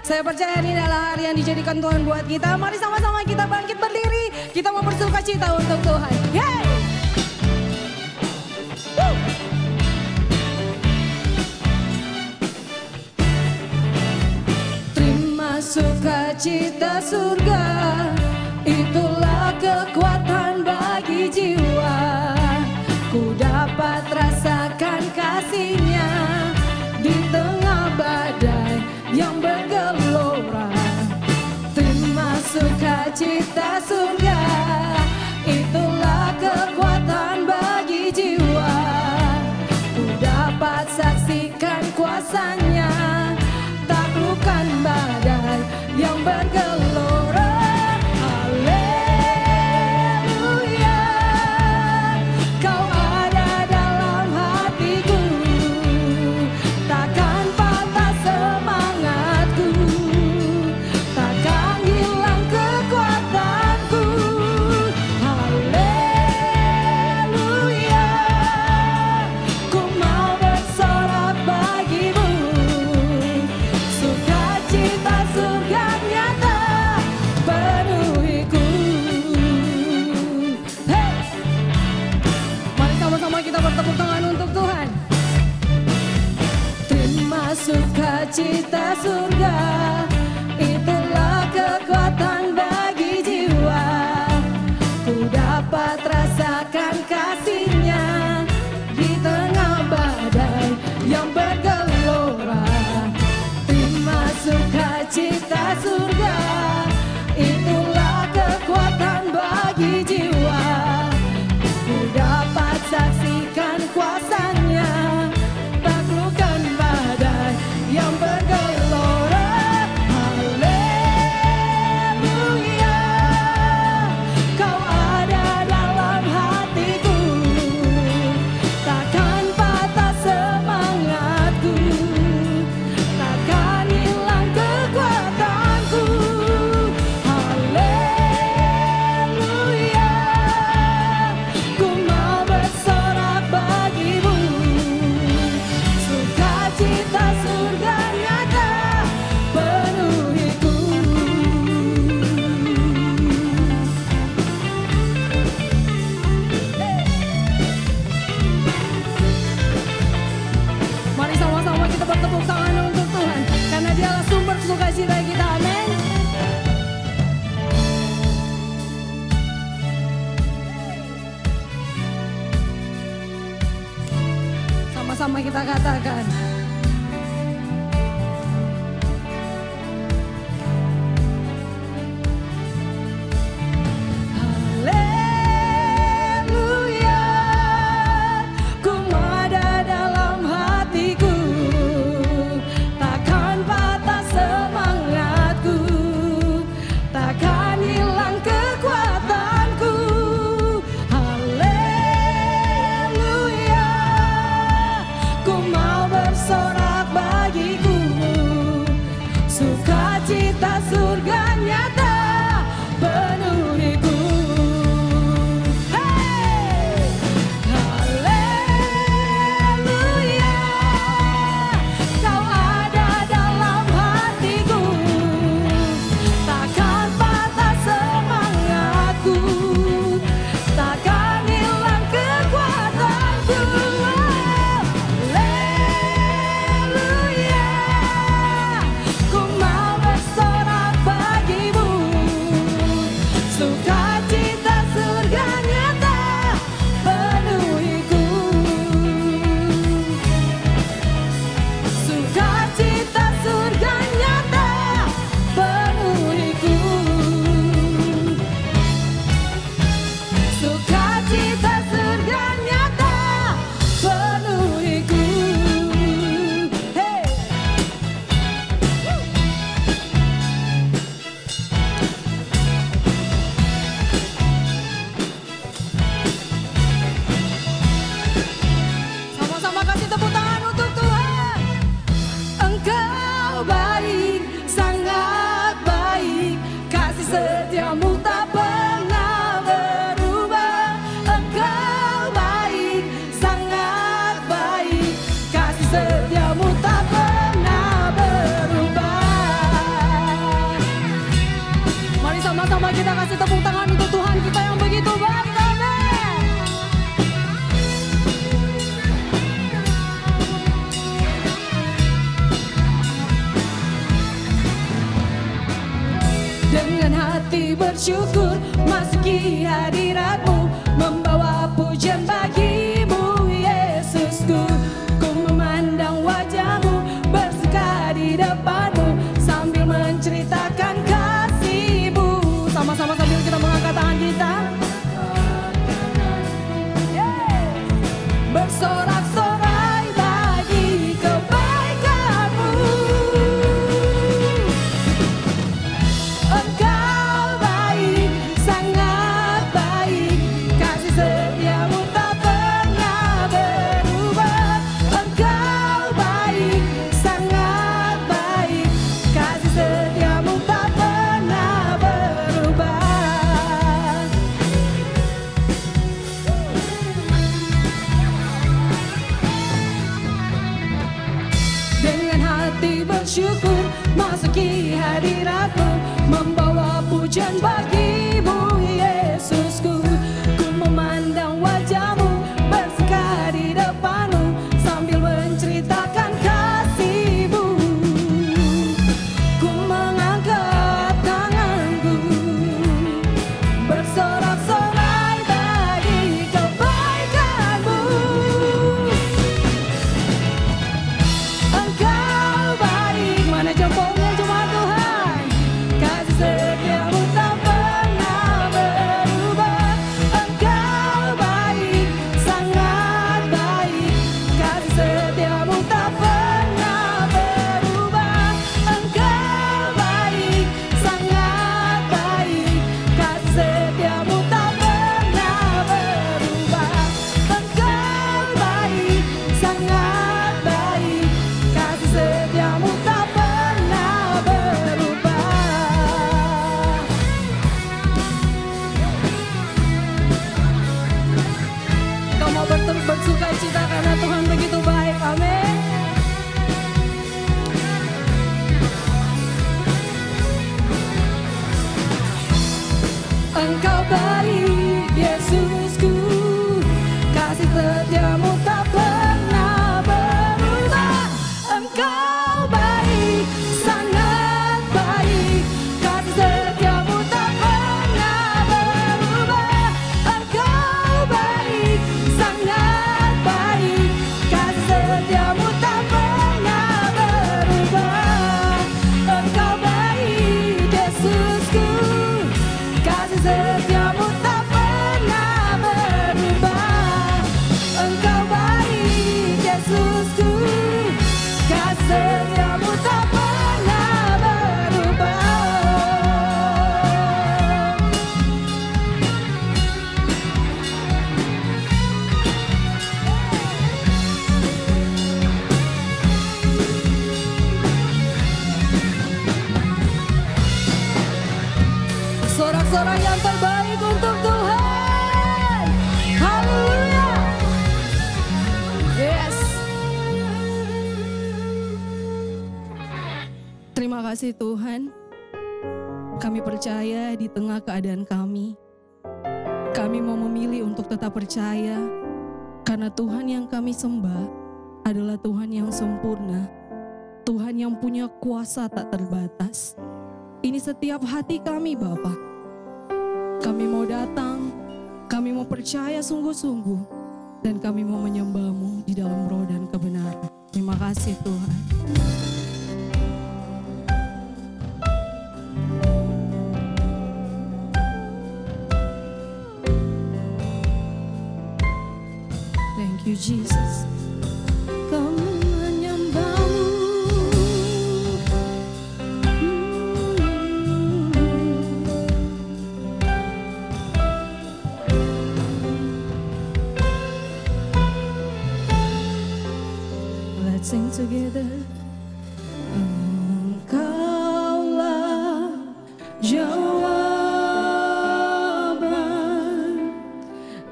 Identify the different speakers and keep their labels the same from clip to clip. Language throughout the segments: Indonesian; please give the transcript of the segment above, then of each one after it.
Speaker 1: Saya percaya ini adalah hari yang dijadikan Tuhan buat kita. Mari sama-sama kita bangkit berdiri. Kita mau bersuka cita untuk Tuhan. Yeay! Terima sukacita surga, itulah kekuatan bagi jiwa. Ku dapat rasakan kasih-Nya di tengah badai yang bergelora. Terima sukacita surga, itulah kekuatan bagi jiwa. Ku dapat saksikan kuasa-Nya, taklukkan badai yang bergelora. Haleluya, Kau ada dalam hatiku, takkan patah semangatku, takkan hilang kekuatanku. Haleluya, ku mau bersorak bagimu, sukacita surga nyata penuhiku. Hey! Mari sama-sama kita bertepuk tangan untuk Tuhan. Terima sukacita surga, itulah kekuatan bagi jiwa. Ku dapat rasakan kasih-Nya di tengah badai yang bergelora. Terima sukacita surga, itulah kekuatan bagi jiwa. Ku dapat saksikan kuasa-Nya, taklukkan badai yang bergelora. Haleluya, Kau ada dalam hatiku, takkan patah semangatku, takkan hilang kekuatanku. Haleluya, ku mau bersorak bagimu, sukacita surga nyata penuhiku. Mari sama-sama kita bertepuk tangan untuk Tuhan, karena Dialah sumber sukacita kita. Amin. Sama-sama kita katakan. Haleluya, ku ada dalam hatiku, takkan patah semangatku, takkan hilang kekuatanku. Haleluya, ku mau bersorak bagiku, sukacita surga nyata penuhiku. Hey! Haleluya, Kau ada dalam hatiku, takkan patah semangatku, takkan hilang kekuatanku. Haleluya, ku mau bersorak bagimu, sukacita surga nyata penuhiku. Sukacita surga nyata penuhiku. Sukacita surga nyata penuhiku. Hey! Sama-sama kasih tepuk tangan untuk Tuhan. Engkau baik, sangat baik, kasih setiamu tak pernah berubah. Engkau baik, sangat baik, kasih setiamu tak pernah berubah. kasih tepuk tangan untuk Tuhan kita yang begitu baik. Amin. Dengan hati bersyukur masuki hadirat-Mu, membawa pujian bagi-Mu Yesusku. Ku memandang wajah-Mu, bersuka di depan-Mu, sambil menceritakan kasih-Mu. Sama-sama sambil kita mengangkat tangan kita. Bersorak-sorai bagi kebaikan-Mu. Engkau baik, sangat baik, kasih setia-Mu tak pernah berubah. Engkau baik, sangat baik, kasih setia-Mu tak pernah berubah. Dengan hati bersyukur masuki hadirat-Mu, membawa pujian bagi-Mu Yesusku. Ku memandang wajah-Mu, bersuka di depan-Mu, sambil menceritakan kasih-Mu. Ku mengangkat tanganku, bersorak-sorai bagi kebaikan-Mu. Engkau baik, mana jempolnya cuma Tuhan, kasih setia-Mu tak pernah berubah. Engkau baik, sangat baik, kasih setia-Mu tak pernah berubah. Engkau baik, sangat baik, kasih setia-Mu tak pernah berubah. Engkau baik, sangat baik, kasih setia-Mu tak pernah berubah. Kau mau bersuka cita karena Tuhan begitu baik. Amin. Engkau baik, Yesusku, kasih setia-Mu tak pernah berubah. Engkau baik, sangat baik, kasih setia-Mu tak pernah berubah. Engkau baik, sangat baik, kasih setia-Mu tak pernah berubah. Engkau baik, Yesusku, kasih setia-Mu tak pernah berubah. Engkau baik, Yesusku, kasih setia-Mu tak pernah berubah. Sorak-sorak yang terbaik untuk Tuhan. Haleluya. Yes. Terima kasih Tuhan. Kami percaya di tengah keadaan kami mau memilih untuk tetap percaya, karena Tuhan yang kami sembah adalah Tuhan yang sempurna, Tuhan yang punya kuasa tak terbatas. Ini setiap hati kami Bapa. Kami mau datang, kami mau percaya sungguh-sungguh, dan kami mau menyembah-Mu di dalam roh dan kebenaran. Terima kasih Tuhan. Thank you Jesus. Kami menyembah-Mu. Let's sing together. Engkaulah jawaban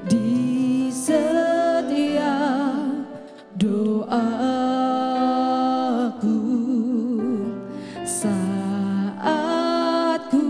Speaker 1: di setiap doaku saat ku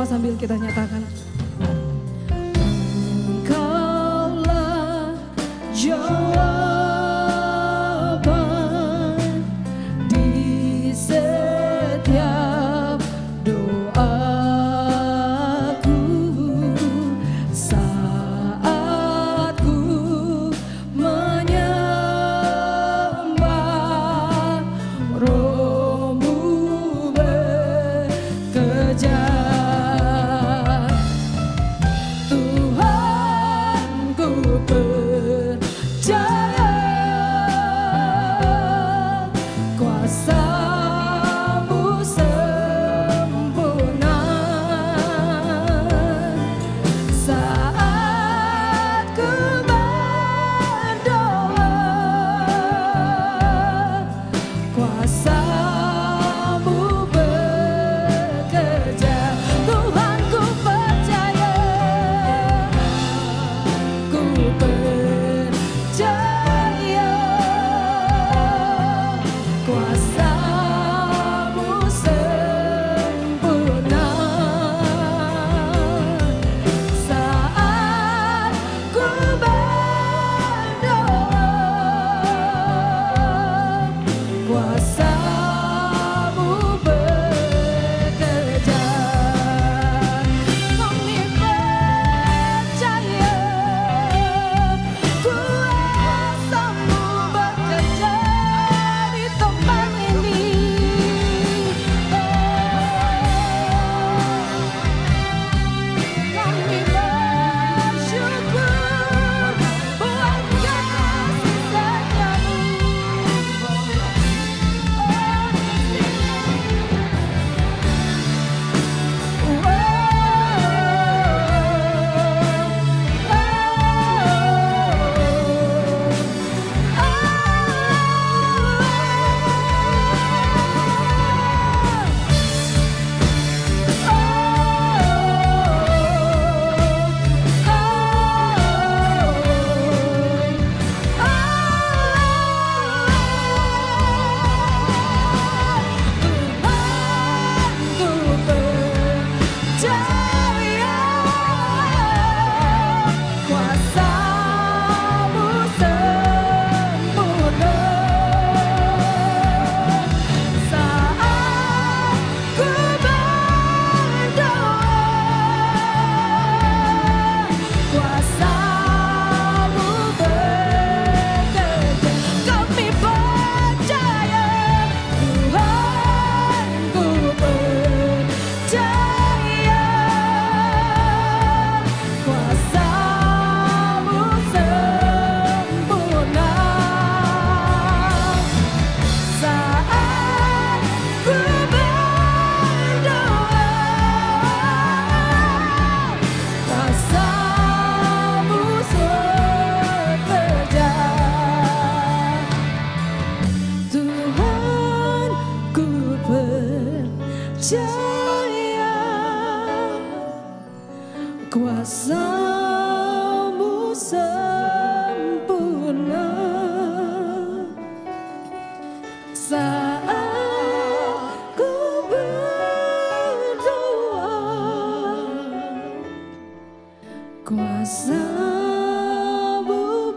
Speaker 1: bersama-sama sambil kita nyatakan. Engkaulah jawaban di setiap doaku saat ku menyembah Roh-Mu bekerja. Tuhan, ku percaya kuasa-Mu sempurna saat ku berdoa. Kuasa-Mu bekerja. Tuhan, ku percaya, ku percaya kuasa-Mu sempurna saat ku berdoa. Kuasa-Mu bekerja. Kami percaya kuasa-Mu bekerja di tempat ini. Kami bersyukur buat kasih setiamu. Kuasa-Mu sempurna saat ku berdoa. Kuasa-Mu bekerja. Kami percaya, Tuhan, ku percaya kuasa-Mu sempurna saat ku berdoa. Kuasa-Mu bekerja. Tuhan, ku percaya kuasa-Mu sempurna saat ku berdoa. Kuasa-Mu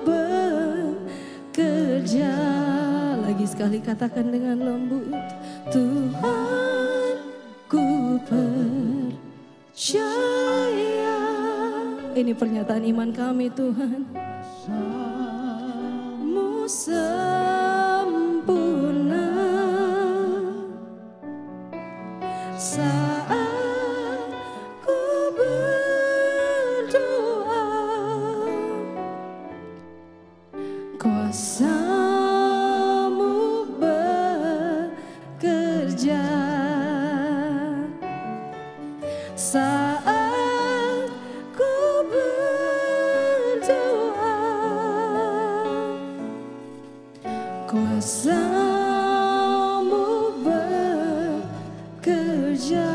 Speaker 1: bekerja. Lagi sekali katakan dengan lembut. Tuhan, ku percaya. Ini pernyataan iman kami, Tuhan. Mu sempurna saat ku berdoa. Kuasa-Mu bekerja saat ku berdoa. Kuasa-Mu bekerja.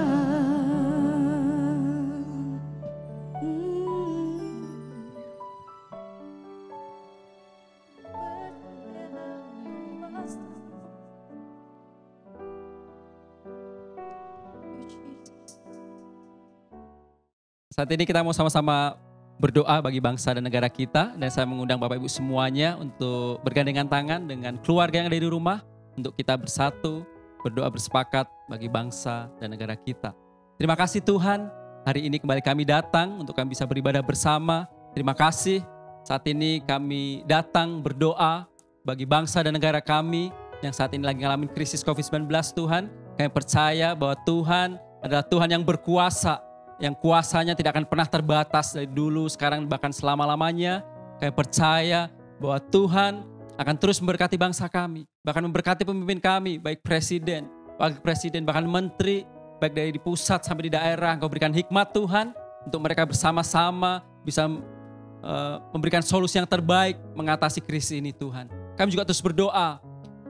Speaker 2: Saat ini kita mau sama-sama berdoa bagi bangsa dan negara kita. Dan saya mengundang Bapak Ibu semuanya untuk bergandengan tangan dengan keluarga yang ada di rumah. Untuk kita bersatu, berdoa bersepakat bagi bangsa dan negara kita. Terima kasih Tuhan, hari ini kembali kami datang untuk kami bisa beribadah bersama. Terima kasih, saat ini kami datang berdoa bagi bangsa dan negara kami yang saat ini lagi ngalamin krisis COVID-19 Tuhan. Kami percaya bahwa Tuhan adalah Tuhan yang berkuasa, yang kuasanya tidak akan pernah terbatas dari dulu, sekarang, bahkan selama-lamanya. Kami percaya bahwa Tuhan akan terus memberkati bangsa kami, bahkan memberkati pemimpin kami, baik presiden, wakil presiden, bahkan menteri, baik dari di pusat sampai di daerah. Engkau berikan hikmat Tuhan, untuk mereka bersama-sama bisa memberikan solusi yang terbaik mengatasi krisis ini Tuhan. Kami juga terus berdoa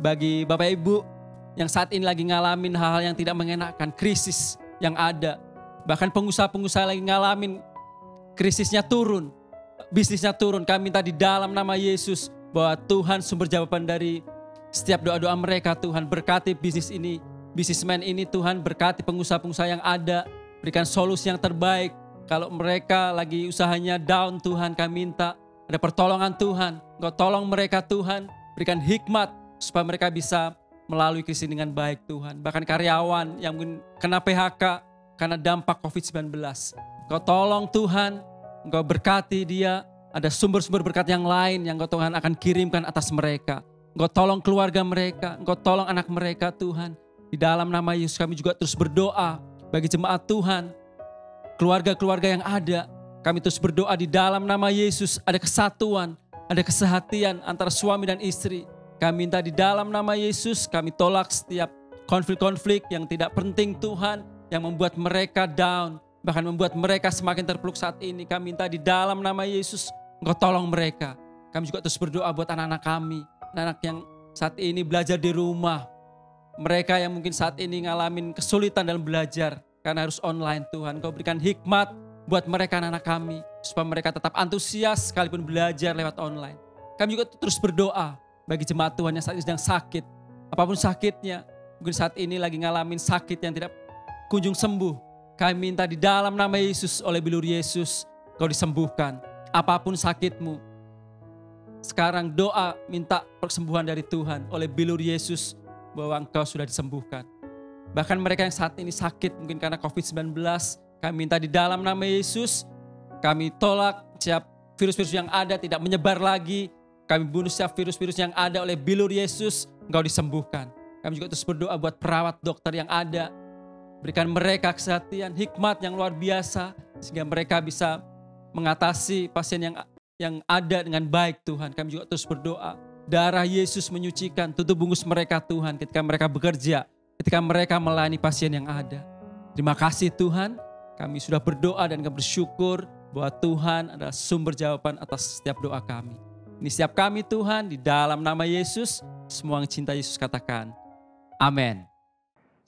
Speaker 2: bagi Bapak Ibu yang saat ini lagi ngalamin hal-hal yang tidak mengenakan, krisis yang ada. Bahkan pengusaha-pengusaha lagi ngalamin krisisnya turun, bisnisnya turun. Kami minta di dalam nama Yesus bahwa Tuhan sumber jawaban dari setiap doa-doa mereka. Tuhan berkati bisnis ini, bisnismen ini Tuhan, berkati pengusaha-pengusaha yang ada, berikan solusi yang terbaik. Kalau mereka lagi usahanya down Tuhan, kami minta ada pertolongan Tuhan. Engkau tolong mereka Tuhan, berikan hikmat supaya mereka bisa melalui krisis dengan baik Tuhan. Bahkan karyawan yang mungkin kena PHK karena dampak COVID-19. Engkau tolong Tuhan, Engkau berkati dia, ada sumber-sumber berkat yang lain yang Engkau Tuhan akan kirimkan atas mereka. Engkau tolong keluarga mereka, Engkau tolong anak mereka Tuhan. Di dalam nama Yesus kami juga terus berdoa bagi jemaat Tuhan, keluarga-keluarga yang ada. Kami terus berdoa di dalam nama Yesus, ada kesatuan, ada kesehatian antara suami dan istri. Kami minta di dalam nama Yesus, kami tolak setiap konflik-konflik yang tidak penting Tuhan, yang membuat mereka down, bahkan membuat mereka semakin terpuruk saat ini. Kami minta di dalam nama Yesus, Engkau tolong mereka. Kami juga terus berdoa buat anak-anak kami, anak yang saat ini belajar di rumah. Mereka yang mungkin saat ini ngalamin kesulitan dalam belajar karena harus online Tuhan. Engkau berikan hikmat buat mereka anak-anak kami, supaya mereka tetap antusias sekalipun belajar lewat online. Kami juga terus berdoa bagi jemaat Tuhan yang saat ini sedang sakit. Apapun sakitnya, mungkin saat ini lagi ngalamin sakit yang tidak kunjung sembuh. Kami minta di dalam nama Yesus, oleh bilur Yesus, Kau disembuhkan. Apapun sakitmu, sekarang doa minta persembuhan dari Tuhan oleh bilur Yesus, bahwa Engkau sudah disembuhkan. Bahkan mereka yang saat ini sakit mungkin karena COVID-19, kami minta di dalam nama Yesus, kami tolak setiap virus-virus yang ada tidak menyebar lagi. Kami bunuh setiap virus-virus yang ada oleh bilur Yesus, Engkau disembuhkan. Kami juga terus berdoa buat perawat, dokter yang ada. Berikan mereka kesehatan, hikmat yang luar biasa, sehingga mereka bisa mengatasi pasien yang ada dengan baik Tuhan. Kami juga terus berdoa, darah Yesus menyucikan, tutup bungkus mereka Tuhan ketika mereka bekerja, ketika mereka melayani pasien yang ada. Terima kasih Tuhan, kami sudah berdoa dan kami bersyukur bahwa Tuhan adalah sumber jawaban atas setiap doa kami. Ini setiap kami Tuhan, di dalam nama Yesus, semua yang cinta Yesus katakan, amin.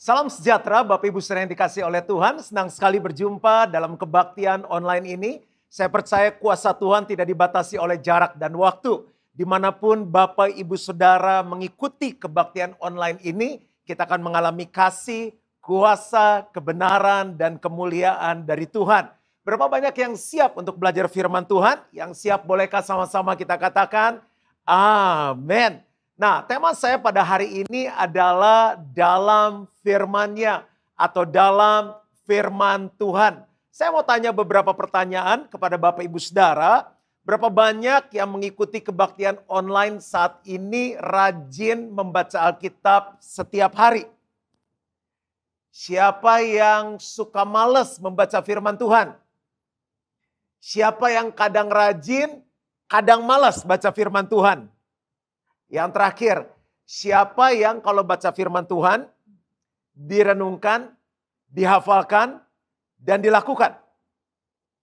Speaker 3: Salam sejahtera Bapak Ibu saudara yang dikasihi oleh Tuhan. Senang sekali berjumpa dalam kebaktian online ini. Saya percaya kuasa Tuhan tidak dibatasi oleh jarak dan waktu. Dimanapun Bapak Ibu Saudara mengikuti kebaktian online ini, kita akan mengalami kasih, kuasa, kebenaran, dan kemuliaan dari Tuhan. Berapa banyak yang siap untuk belajar firman Tuhan? Yang siap bolehkah sama-sama kita katakan, amin. Nah, tema saya pada hari ini adalah dalam firman-Nya atau dalam firman Tuhan. Saya mau tanya beberapa pertanyaan kepada Bapak Ibu Saudara. Berapa banyak yang mengikuti kebaktian online saat ini rajin membaca Alkitab setiap hari? Siapa yang suka malas membaca firman Tuhan? Siapa yang kadang rajin, kadang malas baca firman Tuhan? Yang terakhir, siapa yang kalau baca firman Tuhan, direnungkan, dihafalkan, dan dilakukan?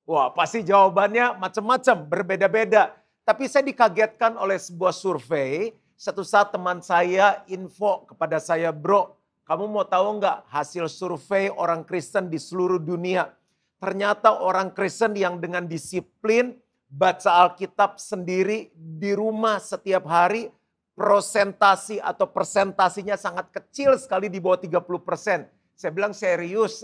Speaker 3: Wah, pasti jawabannya macam-macam, berbeda-beda. Tapi saya dikagetkan oleh sebuah survei. Satu saat teman saya info kepada saya, bro, kamu mau tahu nggak hasil survei orang Kristen di seluruh dunia? Ternyata orang Kristen yang dengan disiplin baca Alkitab sendiri di rumah setiap hari, prosentasi atau persentasinya sangat kecil sekali, di bawah 30%. Saya bilang serius.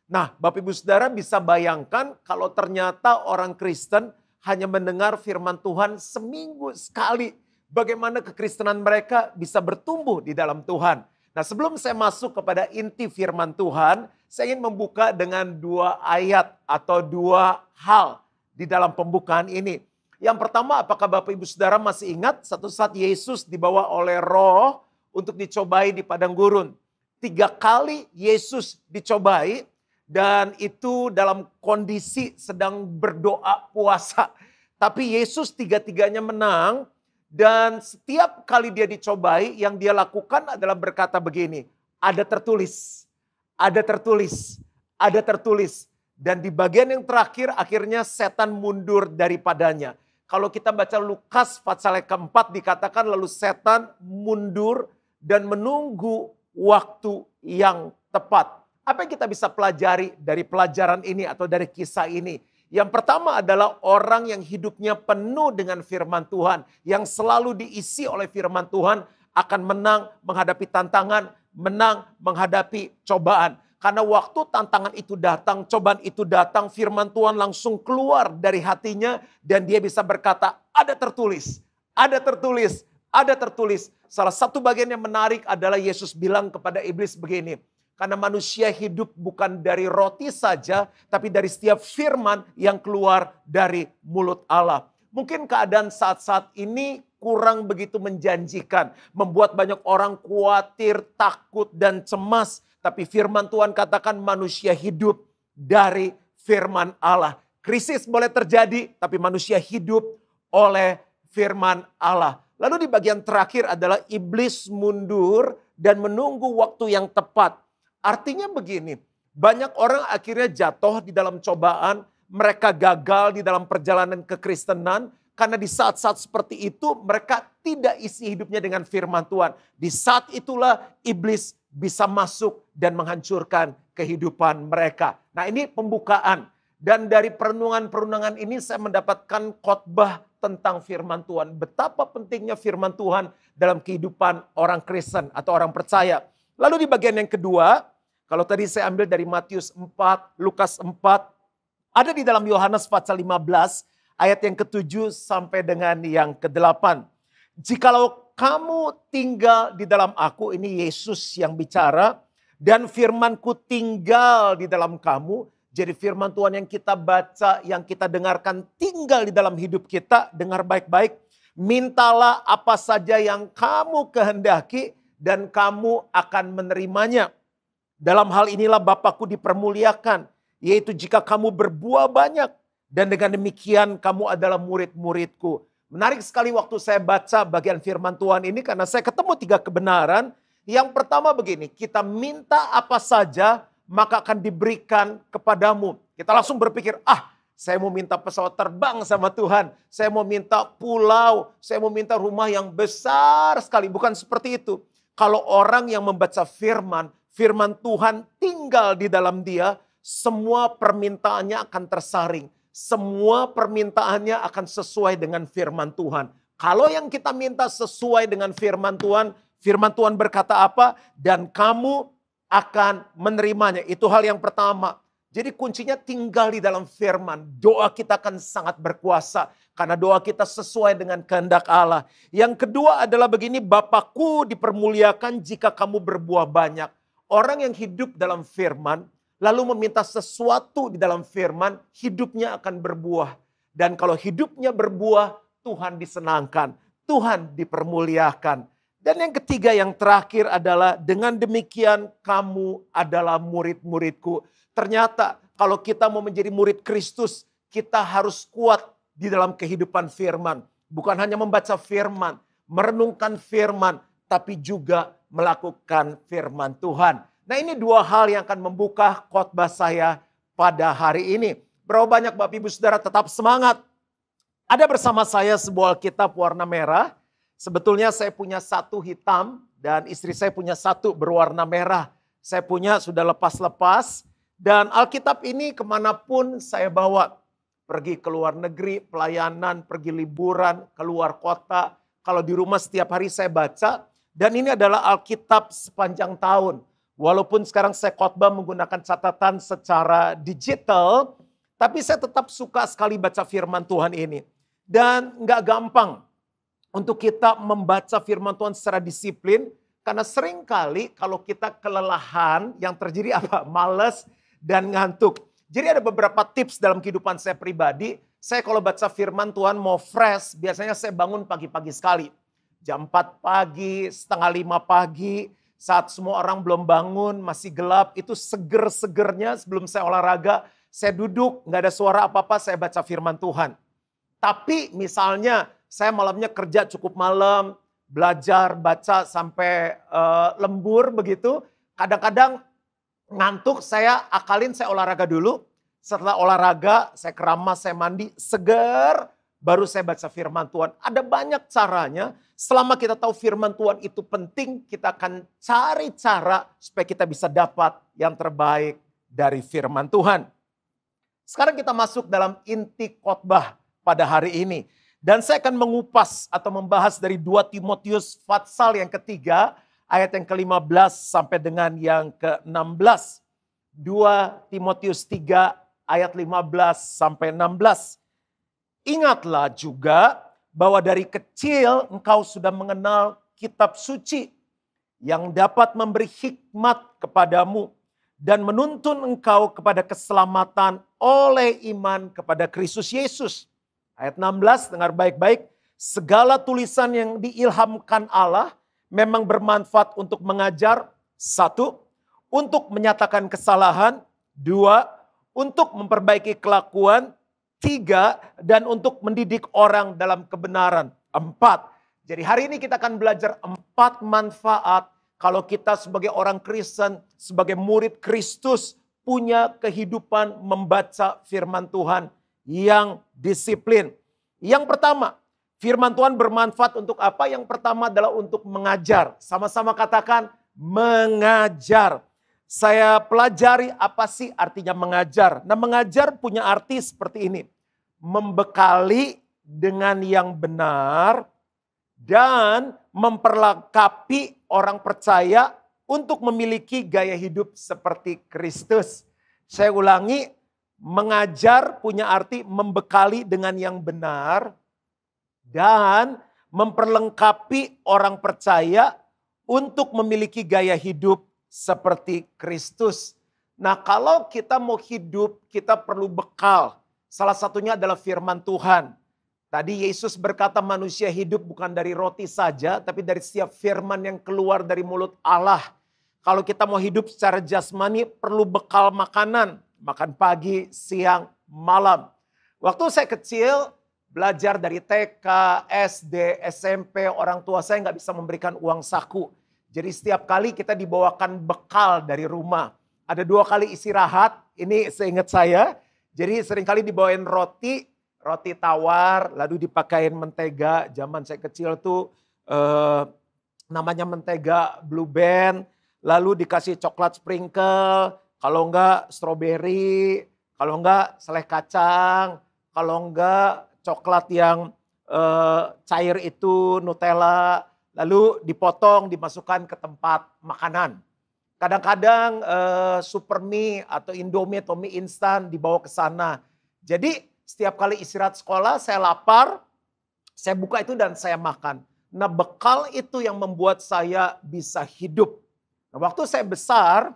Speaker 3: Nah, Bapak Ibu Saudara bisa bayangkan kalau ternyata orang Kristen hanya mendengar firman Tuhan seminggu sekali. Bagaimana kekristenan mereka bisa bertumbuh di dalam Tuhan. Nah, sebelum saya masuk kepada inti firman Tuhan, saya ingin membuka dengan 2 ayat atau 2 hal di dalam pembukaan ini. Yang pertama, apakah Bapak Ibu Saudara masih ingat satu saat Yesus dibawa oleh Roh untuk dicobai di padang gurun. 3 kali Yesus dicobai dan itu dalam kondisi sedang berdoa puasa. Tapi Yesus 3-tiganya menang. Dan setiap kali dia dicobai, yang dia lakukan adalah berkata begini, ada tertulis, ada tertulis, ada tertulis. Dan di bagian yang terakhir akhirnya setan mundur daripadanya. Kalau kita baca Lukas pasal keempat dikatakan lalu setan mundur dan menunggu waktu yang tepat. Apa yang kita bisa pelajari dari pelajaran ini atau dari kisah ini? Yang pertama adalah orang yang hidupnya penuh dengan firman Tuhan. Yang selalu diisi oleh firman Tuhan akan menang menghadapi tantangan, menang menghadapi cobaan. Karena waktu tantangan itu datang, cobaan itu datang, firman Tuhan langsung keluar dari hatinya. Dan dia bisa berkata, ada tertulis, ada tertulis, ada tertulis. Salah satu bagian yang menarik adalah Yesus bilang kepada iblis begini. Karena manusia hidup bukan dari roti saja, tapi dari setiap firman yang keluar dari mulut Allah. Mungkin keadaan saat-saat ini kurang begitu menjanjikan. Membuat banyak orang khawatir, takut, dan cemas. Tapi firman Tuhan katakan manusia hidup dari firman Allah. Krisis boleh terjadi, tapi manusia hidup oleh firman Allah. Lalu di bagian terakhir adalah iblis mundur dan menunggu waktu yang tepat. Artinya begini, banyak orang akhirnya jatuh di dalam cobaan, mereka gagal di dalam perjalanan kekristenan, karena di saat-saat seperti itu mereka tidak isi hidupnya dengan firman Tuhan. Di saat itulah iblis bisa masuk dan menghancurkan kehidupan mereka. Nah, ini pembukaan. Dan dari perenungan-perenungan ini saya mendapatkan khotbah tentang firman Tuhan. Betapa pentingnya firman Tuhan dalam kehidupan orang Kristen atau orang percaya. Lalu di bagian yang kedua, kalau tadi saya ambil dari Matius 4, Lukas 4, ada di dalam Yohanes pasal 15, ayat yang ke-7 sampai dengan yang ke-8. Jikalau kamu tinggal di dalam aku, ini Yesus yang bicara, dan firmanku tinggal di dalam kamu, jadi firman Tuhan yang kita baca, yang kita dengarkan tinggal di dalam hidup kita, dengar baik-baik, mintalah apa saja yang kamu kehendaki, dan kamu akan menerimanya. Dalam hal inilah Bapakku dipermuliakan, yaitu jika kamu berbuah banyak, dan dengan demikian kamu adalah murid-muridku. Menarik sekali waktu saya baca bagian firman Tuhan ini, karena saya ketemu 3 kebenaran. Yang pertama begini, kita minta apa saja, maka akan diberikan kepadamu. Kita langsung berpikir, saya mau minta pesawat terbang sama Tuhan. Saya mau minta pulau, saya mau minta rumah yang besar sekali. Bukan seperti itu. Kalau orang yang membaca firman Tuhan tinggal di dalam dia, semua permintaannya akan tersaring. Semua permintaannya akan sesuai dengan firman Tuhan. Kalau yang kita minta sesuai dengan firman Tuhan berkata apa? Dan kamu akan menerimanya. Itu hal yang pertama. Jadi kuncinya tinggal di dalam firman. Doa kita akan sangat berkuasa. Karena doa kita sesuai dengan kehendak Allah. Yang kedua adalah begini, Bapakku dipermuliakan jika kamu berbuah banyak. Orang yang hidup dalam firman, lalu meminta sesuatu di dalam firman, hidupnya akan berbuah. Dan kalau hidupnya berbuah, Tuhan disenangkan. Tuhan dipermuliakan. Dan yang ketiga, yang terakhir adalah dengan demikian kamu adalah murid-muridku. Ternyata kalau kita mau menjadi murid Kristus, kita harus kuat di dalam kehidupan firman. Bukan hanya membaca firman, merenungkan firman, tapi juga melakukan firman Tuhan. Nah, ini 2 hal yang akan membuka khotbah saya pada hari ini. Berapa banyak Bapak Ibu Saudara tetap semangat. Ada bersama saya sebuah Alkitab warna merah. Sebetulnya saya punya 1 hitam dan istri saya punya 1 berwarna merah. Saya punya sudah lepas-lepas. Dan Alkitab ini kemanapun saya bawa. Pergi ke luar negeri, pelayanan, pergi liburan, keluar kota. Kalau di rumah setiap hari saya baca. Dan ini adalah Alkitab sepanjang tahun. Walaupun sekarang saya khotbah menggunakan catatan secara digital, tapi saya tetap suka sekali baca firman Tuhan ini. Dan nggak gampang untuk kita membaca firman Tuhan secara disiplin, karena seringkali kalau kita kelelahan, yang terjadi apa? Males dan ngantuk. Jadi ada beberapa tips dalam kehidupan saya pribadi. Saya kalau baca firman Tuhan mau fresh, biasanya saya bangun pagi-pagi sekali. Jam 4 pagi, setengah 5 pagi, saat semua orang belum bangun, masih gelap, itu seger-segernya sebelum saya olahraga, saya duduk, nggak ada suara apa-apa, saya baca firman Tuhan. Tapi misalnya saya malamnya kerja cukup malam, belajar, baca sampai lembur begitu. Kadang-kadang ngantuk, saya akalin saya olahraga dulu. Setelah olahraga, saya keramas, saya mandi, segar, baru saya baca firman Tuhan. Ada banyak caranya. Selama kita tahu firman Tuhan itu penting, kita akan cari cara supaya kita bisa dapat yang terbaik dari firman Tuhan. Sekarang kita masuk dalam inti khotbah pada hari ini. Dan saya akan mengupas atau membahas dari 2 Timotius pasal yang ketiga, ayat yang ke-15 sampai dengan yang ke-16. 2 Timotius 3 ayat 15 sampai 16. Ingatlah juga bahwa dari kecil engkau sudah mengenal kitab suci yang dapat memberi hikmat kepadamu dan menuntun engkau kepada keselamatan oleh iman kepada Kristus Yesus. Ayat 16, dengar baik-baik. Segala tulisan yang diilhamkan Allah memang bermanfaat untuk mengajar. 1, untuk menyatakan kesalahan. 2, untuk memperbaiki kelakuan. 3, dan untuk mendidik orang dalam kebenaran. 4, jadi hari ini kita akan belajar 4 manfaat kalau kita sebagai orang Kristen, sebagai murid Kristus, punya kehidupan membaca firman Tuhan yang disiplin. Yang pertama, firman Tuhan bermanfaat untuk apa? Yang pertama adalah untuk mengajar. Sama-sama katakan mengajar. Saya pelajari apa sih artinya mengajar. Nah, mengajar punya arti seperti ini. Membekali dengan yang benar dan memperlengkapi orang percaya untuk memiliki gaya hidup seperti Kristus. Saya ulangi, mengajar punya arti membekali dengan yang benar dan memperlengkapi orang percaya untuk memiliki gaya hidup seperti Kristus. Nah, kalau kita mau hidup, kita perlu bekal. Salah satunya adalah firman Tuhan. Tadi Yesus berkata manusia hidup bukan dari roti saja, tapi dari setiap firman yang keluar dari mulut Allah. Kalau kita mau hidup secara jasmani, perlu bekal makanan. Makan pagi, siang, malam. Waktu saya kecil, belajar dari TK, SD, SMP, orang tua saya nggak bisa memberikan uang saku. Jadi setiap kali kita dibawakan bekal dari rumah. Ada 2 kali istirahat, ini seingat saya. Jadi seringkali dibawain roti tawar, lalu dipakein mentega. Zaman saya kecil tuh namanya mentega Blue Band. Lalu dikasih coklat sprinkle. Kalau enggak stroberi, kalau enggak selai kacang, kalau enggak coklat yang cair itu Nutella, lalu dipotong dimasukkan ke tempat makanan. Kadang-kadang Super Mie atau Indomie atau mie instan dibawa ke sana. Jadi setiap kali istirahat sekolah saya lapar, saya buka itu dan saya makan. Nah, bekal itu yang membuat saya bisa hidup. Nah, waktu saya besar,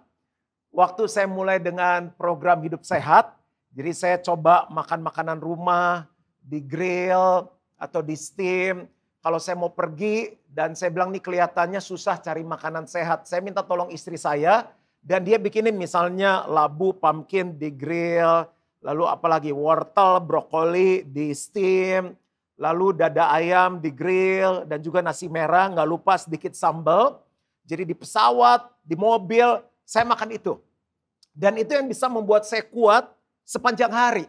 Speaker 3: waktu saya mulai dengan program hidup sehat, jadi saya coba makan makanan rumah, di grill atau di steam. Kalau saya mau pergi dan saya bilang nih kelihatannya susah cari makanan sehat. Saya minta tolong istri saya dan dia bikinin misalnya labu, pumpkin di grill. Lalu apalagi wortel, brokoli di steam. Lalu dada ayam di grill dan juga nasi merah, nggak lupa sedikit sambal. Jadi di pesawat, di mobil, saya makan itu. Dan itu yang bisa membuat saya kuat sepanjang hari.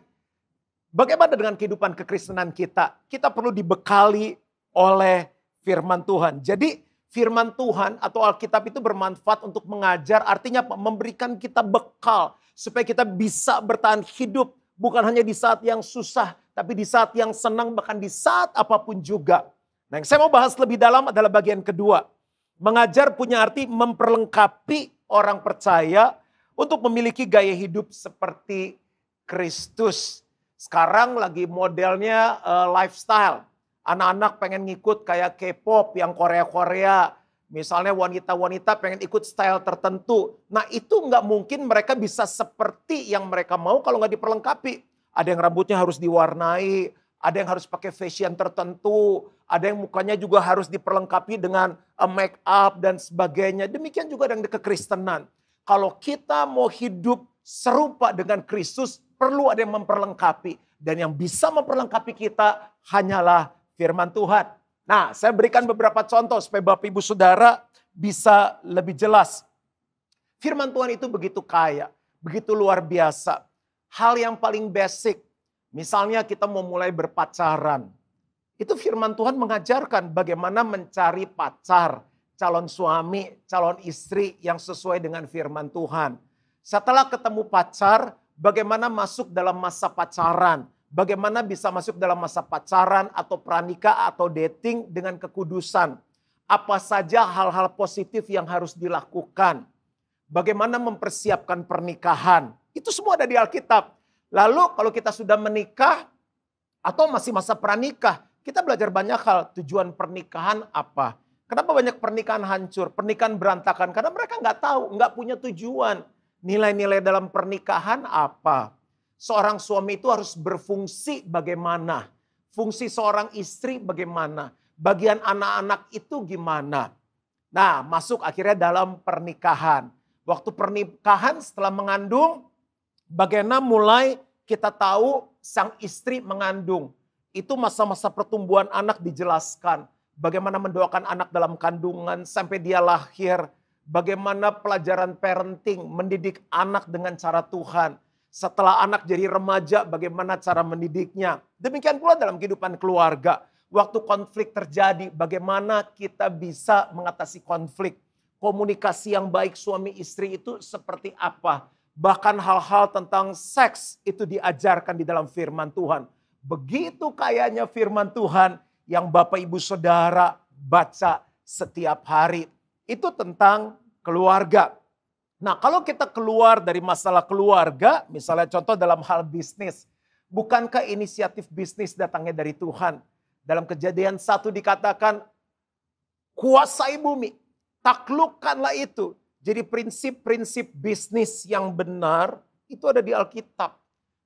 Speaker 3: Bagaimana dengan kehidupan kekristenan kita? Kita perlu dibekali oleh firman Tuhan. Jadi firman Tuhan atau Alkitab itu bermanfaat untuk mengajar. Artinya apa? Memberikan kita bekal supaya kita bisa bertahan hidup. Bukan hanya di saat yang susah, tapi di saat yang senang, bahkan di saat apapun juga. Nah, yang saya mau bahas lebih dalam adalah bagian kedua. Mengajar punya arti memperlengkapi orang percaya untuk memiliki gaya hidup seperti Kristus. Sekarang lagi modelnya lifestyle. Anak-anak pengen ngikut kayak K-pop yang Korea-Korea. Misalnya wanita-wanita pengen ikut style tertentu. Nah itu nggak mungkin mereka bisa seperti yang mereka mau kalau nggak diperlengkapi. Ada yang rambutnya harus diwarnai, ada yang harus pakai fashion tertentu, ada yang mukanya juga harus diperlengkapi dengan make up dan sebagainya. Demikian juga dengan kekristenan. Kalau kita mau hidup serupa dengan Kristus, perlu ada yang memperlengkapi. Dan yang bisa memperlengkapi kita hanyalah firman Tuhan. Nah, saya berikan beberapa contoh supaya Bapak Ibu Saudara bisa lebih jelas. Firman Tuhan itu begitu kaya, begitu luar biasa. Hal yang paling basic, misalnya kita mau mulai berpacaran. Itu firman Tuhan mengajarkan bagaimana mencari pacar, calon suami, calon istri yang sesuai dengan firman Tuhan. Setelah ketemu pacar, bagaimana masuk dalam masa pacaran. Bagaimana bisa masuk dalam masa pacaran atau pranikah atau dating dengan kekudusan. Apa saja hal-hal positif yang harus dilakukan. Bagaimana mempersiapkan pernikahan. Itu semua ada di Alkitab. Lalu kalau kita sudah menikah atau masih masa pranikah, kita belajar banyak hal. Tujuan pernikahan apa? Kenapa banyak pernikahan hancur, pernikahan berantakan? Karena mereka nggak tahu, nggak punya tujuan. Nilai-nilai dalam pernikahan apa? Seorang suami itu harus berfungsi bagaimana? Fungsi seorang istri bagaimana? Bagian anak-anak itu gimana? Nah, masuk akhirnya dalam pernikahan. Waktu pernikahan setelah mengandung, bagaimana mulai kita tahu sang istri mengandung. Itu masa-masa pertumbuhan anak dijelaskan. Bagaimana mendoakan anak dalam kandungan sampai dia lahir. Bagaimana pelajaran parenting, mendidik anak dengan cara Tuhan. Setelah anak jadi remaja, bagaimana cara mendidiknya. Demikian pula dalam kehidupan keluarga. Waktu konflik terjadi, bagaimana kita bisa mengatasi konflik. Komunikasi yang baik suami istri itu seperti apa. Bahkan hal-hal tentang seks itu diajarkan di dalam firman Tuhan. Begitu kayanya firman Tuhan yang Bapak Ibu Saudara baca setiap hari. Itu tentang keluarga. Nah, kalau kita keluar dari masalah keluarga, misalnya contoh dalam hal bisnis, bukankah inisiatif bisnis datangnya dari Tuhan? Dalam Kejadian 1 dikatakan, kuasai bumi, taklukkanlah itu. Jadi prinsip-prinsip bisnis yang benar itu ada di Alkitab.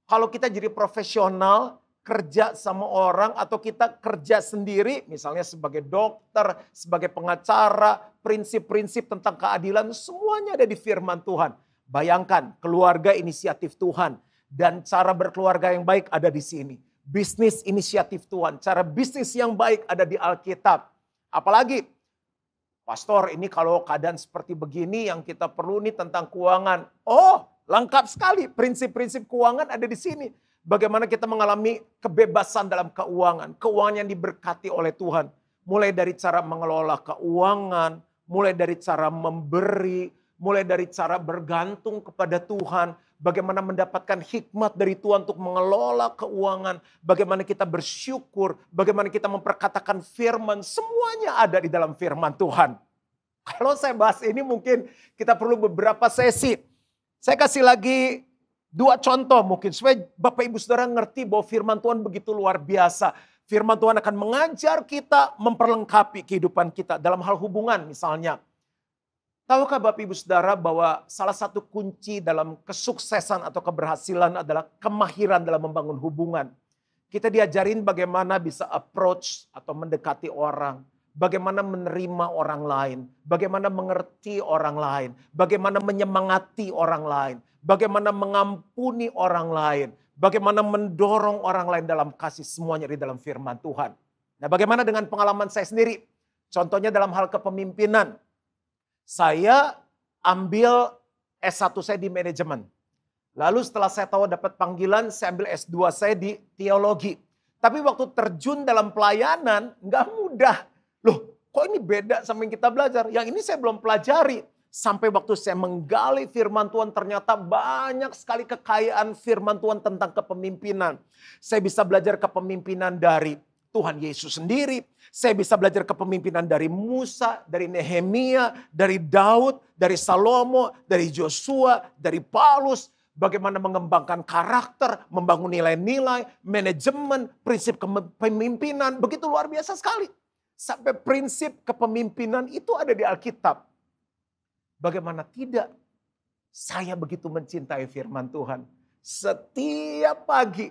Speaker 3: Kalau kita jadi profesional, kerja sama orang atau kita kerja sendiri, misalnya sebagai dokter, sebagai pengacara, prinsip-prinsip tentang keadilan, semuanya ada di firman Tuhan. Bayangkan, keluarga inisiatif Tuhan dan cara berkeluarga yang baik ada di sini. Bisnis inisiatif Tuhan, cara bisnis yang baik ada di Alkitab. Apalagi, pastor ini kalau keadaan seperti begini yang kita perlu nih tentang keuangan. Oh, lengkap sekali, prinsip-prinsip keuangan ada di sini. Bagaimana kita mengalami kebebasan dalam keuangan. Keuangan yang diberkati oleh Tuhan. Mulai dari cara mengelola keuangan. Mulai dari cara memberi. Mulai dari cara bergantung kepada Tuhan. Bagaimana mendapatkan hikmat dari Tuhan untuk mengelola keuangan. Bagaimana kita bersyukur. Bagaimana kita memperkatakan firman. Semuanya ada di dalam firman Tuhan. Kalau saya bahas ini mungkin kita perlu beberapa sesi. Saya kasih lagi 2 contoh mungkin supaya Bapak Ibu Saudara ngerti bahwa firman Tuhan begitu luar biasa. Firman Tuhan akan mengajar kita memperlengkapi kehidupan kita dalam hal hubungan misalnya. Tahukah Bapak Ibu Saudara bahwa salah satu kunci dalam kesuksesan atau keberhasilan adalah kemahiran dalam membangun hubungan. Kita diajarin bagaimana bisa approach atau mendekati orang. Bagaimana menerima orang lain. Bagaimana mengerti orang lain. Bagaimana menyemangati orang lain. Bagaimana mengampuni orang lain. Bagaimana mendorong orang lain dalam kasih, semuanya di dalam firman Tuhan. Nah, bagaimana dengan pengalaman saya sendiri? Contohnya dalam hal kepemimpinan. Saya ambil S1 saya di manajemen. Lalu setelah saya tahu dapat panggilan, saya ambil S2 saya di teologi. Tapi waktu terjun dalam pelayanan, nggak mudah. Loh, kok ini beda sama yang kita belajar? Yang ini saya belum pelajari. Sampai waktu saya menggali firman Tuhan, ternyata banyak sekali kekayaan firman Tuhan tentang kepemimpinan. Saya bisa belajar kepemimpinan dari Tuhan Yesus sendiri. Saya bisa belajar kepemimpinan dari Musa, dari Nehemia, dari Daud, dari Salomo, dari Joshua, dari Paulus. Bagaimana mengembangkan karakter, membangun nilai-nilai, manajemen, prinsip kepemimpinan. Begitu luar biasa sekali. Sampai prinsip kepemimpinan itu ada di Alkitab. Bagaimana tidak? Saya begitu mencintai firman Tuhan. Setiap pagi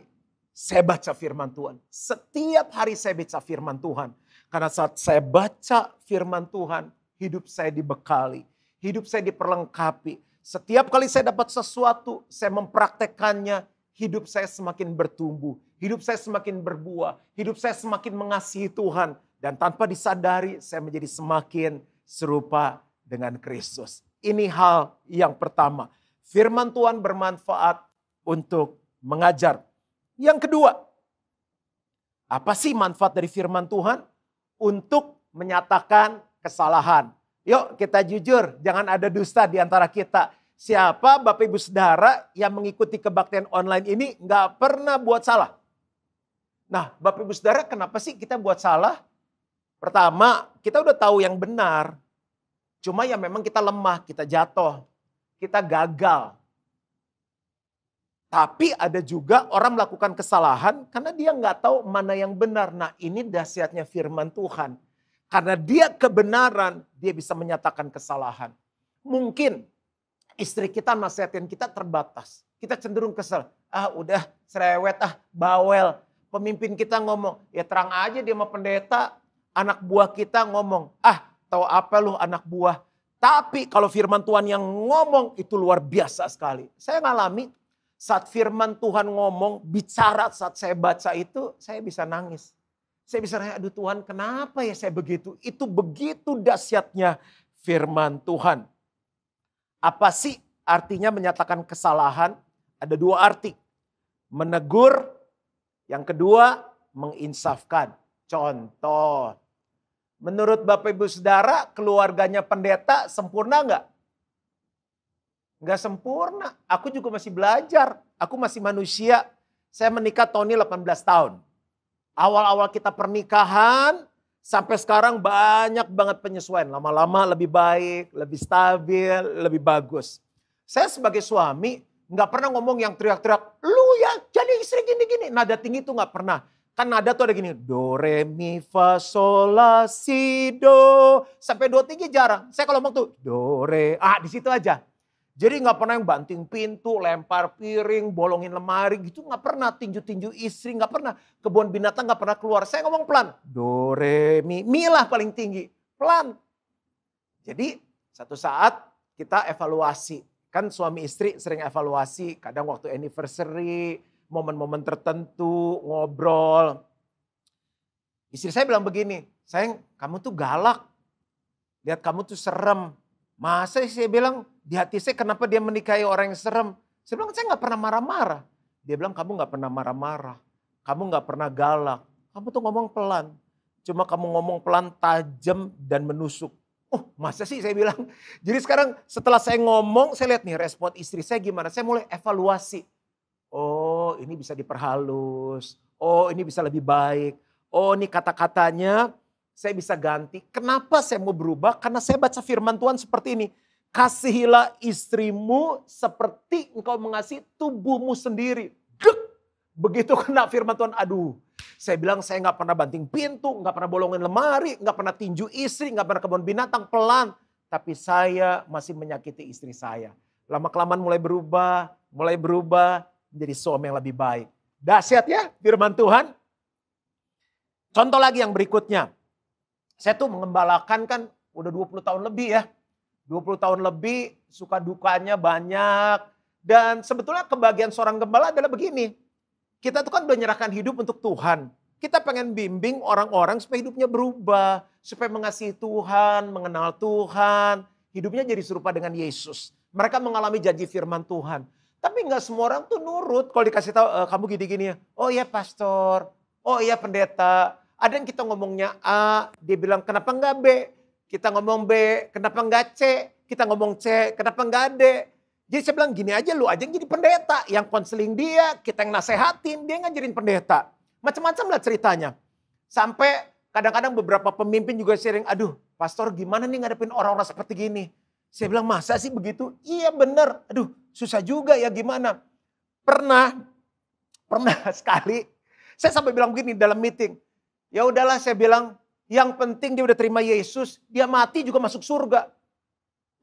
Speaker 3: saya baca firman Tuhan. Setiap hari saya baca firman Tuhan. Karena saat saya baca firman Tuhan, hidup saya dibekali. Hidup saya diperlengkapi. Setiap kali saya dapat sesuatu, saya mempraktekannya, hidup saya semakin bertumbuh. Hidup saya semakin berbuah. Hidup saya semakin mengasihi Tuhan. Dan tanpa disadari, saya menjadi semakin serupa dengan Kristus. Ini hal yang pertama. Firman Tuhan bermanfaat untuk mengajar. Yang kedua, apa sih manfaat dari firman Tuhan? Untuk menyatakan kesalahan. Yuk kita jujur, jangan ada dusta di antara kita. Siapa Bapak Ibu Saudara yang mengikuti kebaktian online ini nggak pernah buat salah? Nah Bapak Ibu Saudara, kenapa sih kita buat salah? Pertama, kita udah tahu yang benar. Cuma ya memang kita lemah, kita jatuh, kita gagal. Tapi ada juga orang melakukan kesalahan karena dia nggak tahu mana yang benar. Nah ini dahsyatnya firman Tuhan. Karena dia kebenaran, dia bisa menyatakan kesalahan. Mungkin istri kita nasihatin kita terbatas. Kita cenderung kesel. Ah udah cerewet, bawel. Pemimpin kita ngomong, ya terang aja dia sama pendeta. Anak buah kita ngomong, tahu apa lu anak buah. Tapi kalau firman Tuhan yang ngomong itu luar biasa sekali. Saya ngalami saat firman Tuhan ngomong, bicara saat saya baca itu, saya bisa nangis. Saya bisa nanya, aduh Tuhan kenapa ya saya begitu? Itu begitu dahsyatnya firman Tuhan. Apa sih artinya menyatakan kesalahan? Ada dua arti. Menegur, yang kedua menginsafkan. Contoh, menurut Bapak Ibu Saudara, keluarganya pendeta sempurna nggak? Nggak sempurna. Aku juga masih belajar. Aku masih manusia. Saya menikah Tony 18 tahun. Awal-awal kita pernikahan, sampai sekarang banyak banget penyesuaian. Lama-lama lebih baik, lebih stabil, lebih bagus. Saya sebagai suami nggak pernah ngomong yang teriak-teriak, lu ya jadi istri gini-gini. Nada tinggi itu nggak pernah. Kan nada tuh ada gini, do, re, mi, fa, sol, la, si, do. Sampai do tinggi jarang. Saya kalau ngomong tuh, do, re, di situ aja. Jadi nggak pernah yang banting pintu, lempar piring, bolongin lemari gitu. Nggak pernah tinju-tinju istri, nggak pernah. Kebun binatang nggak pernah keluar. Saya ngomong pelan, do, re, mi lah paling tinggi. Pelan. Jadi satu saat kita evaluasi. Kan suami istri sering evaluasi, kadang waktu anniversary, momen-momen tertentu, ngobrol. Istri saya bilang begini, sayang kamu tuh galak, lihat kamu tuh serem. Masa saya bilang di hati saya kenapa dia menikahi orang yang serem. Saya bilang saya gak pernah marah-marah. Dia bilang kamu gak pernah marah-marah, kamu gak pernah galak, kamu tuh ngomong pelan. Cuma kamu ngomong pelan tajam dan menusuk. Masa sih saya bilang. Jadi sekarang setelah saya ngomong, saya lihat nih respon istri saya gimana. Saya mulai evaluasi. Oh ini bisa diperhalus. Oh ini bisa lebih baik. Oh ini kata-katanya saya bisa ganti. Kenapa saya mau berubah? Karena saya baca firman Tuhan seperti ini. Kasihilah istrimu seperti engkau mengasihi tubuhmu sendiri. Duk! Begitu kena firman Tuhan, aduh. Saya bilang saya gak pernah banting pintu, gak pernah bolongin lemari, gak pernah tinju istri, gak pernah kebun binatang, pelan. Tapi saya masih menyakiti istri saya. Lama-kelamaan mulai berubah menjadi suami yang lebih baik. Dahsyat ya firman Tuhan. Contoh lagi yang berikutnya. Saya tuh mengembalakan kan udah 20 tahun lebih ya. 20 tahun lebih, suka dukanya banyak. Dan sebetulnya kebahagiaan seorang gembala adalah begini. Kita tuh kan udah nyerahkan hidup untuk Tuhan. Kita pengen bimbing orang-orang supaya hidupnya berubah. Supaya mengasihi Tuhan, mengenal Tuhan. Hidupnya jadi serupa dengan Yesus. Mereka mengalami janji firman Tuhan. Tapi gak semua orang tuh nurut. Kalau dikasih tahu kamu gini-gini ya. Oh iya pastor, oh iya pendeta. Ada yang kita ngomongnya A, dia bilang kenapa enggak B? Kita ngomong B, kenapa enggak C? Kita ngomong C, kenapa enggak D? Jadi saya bilang gini aja, lu aja yang jadi pendeta. Yang konseling dia, kita yang nasehatin, dia ngajarin pendeta. Macam-macam lah ceritanya. Sampai kadang-kadang beberapa pemimpin juga sharing, aduh pastor gimana nih ngadepin orang-orang seperti gini. Saya bilang masa sih begitu? Iya bener, aduh susah juga ya gimana. Pernah sekali, saya sampai bilang begini dalam meeting. Ya udahlah saya bilang, yang penting dia udah terima Yesus, dia mati juga masuk surga.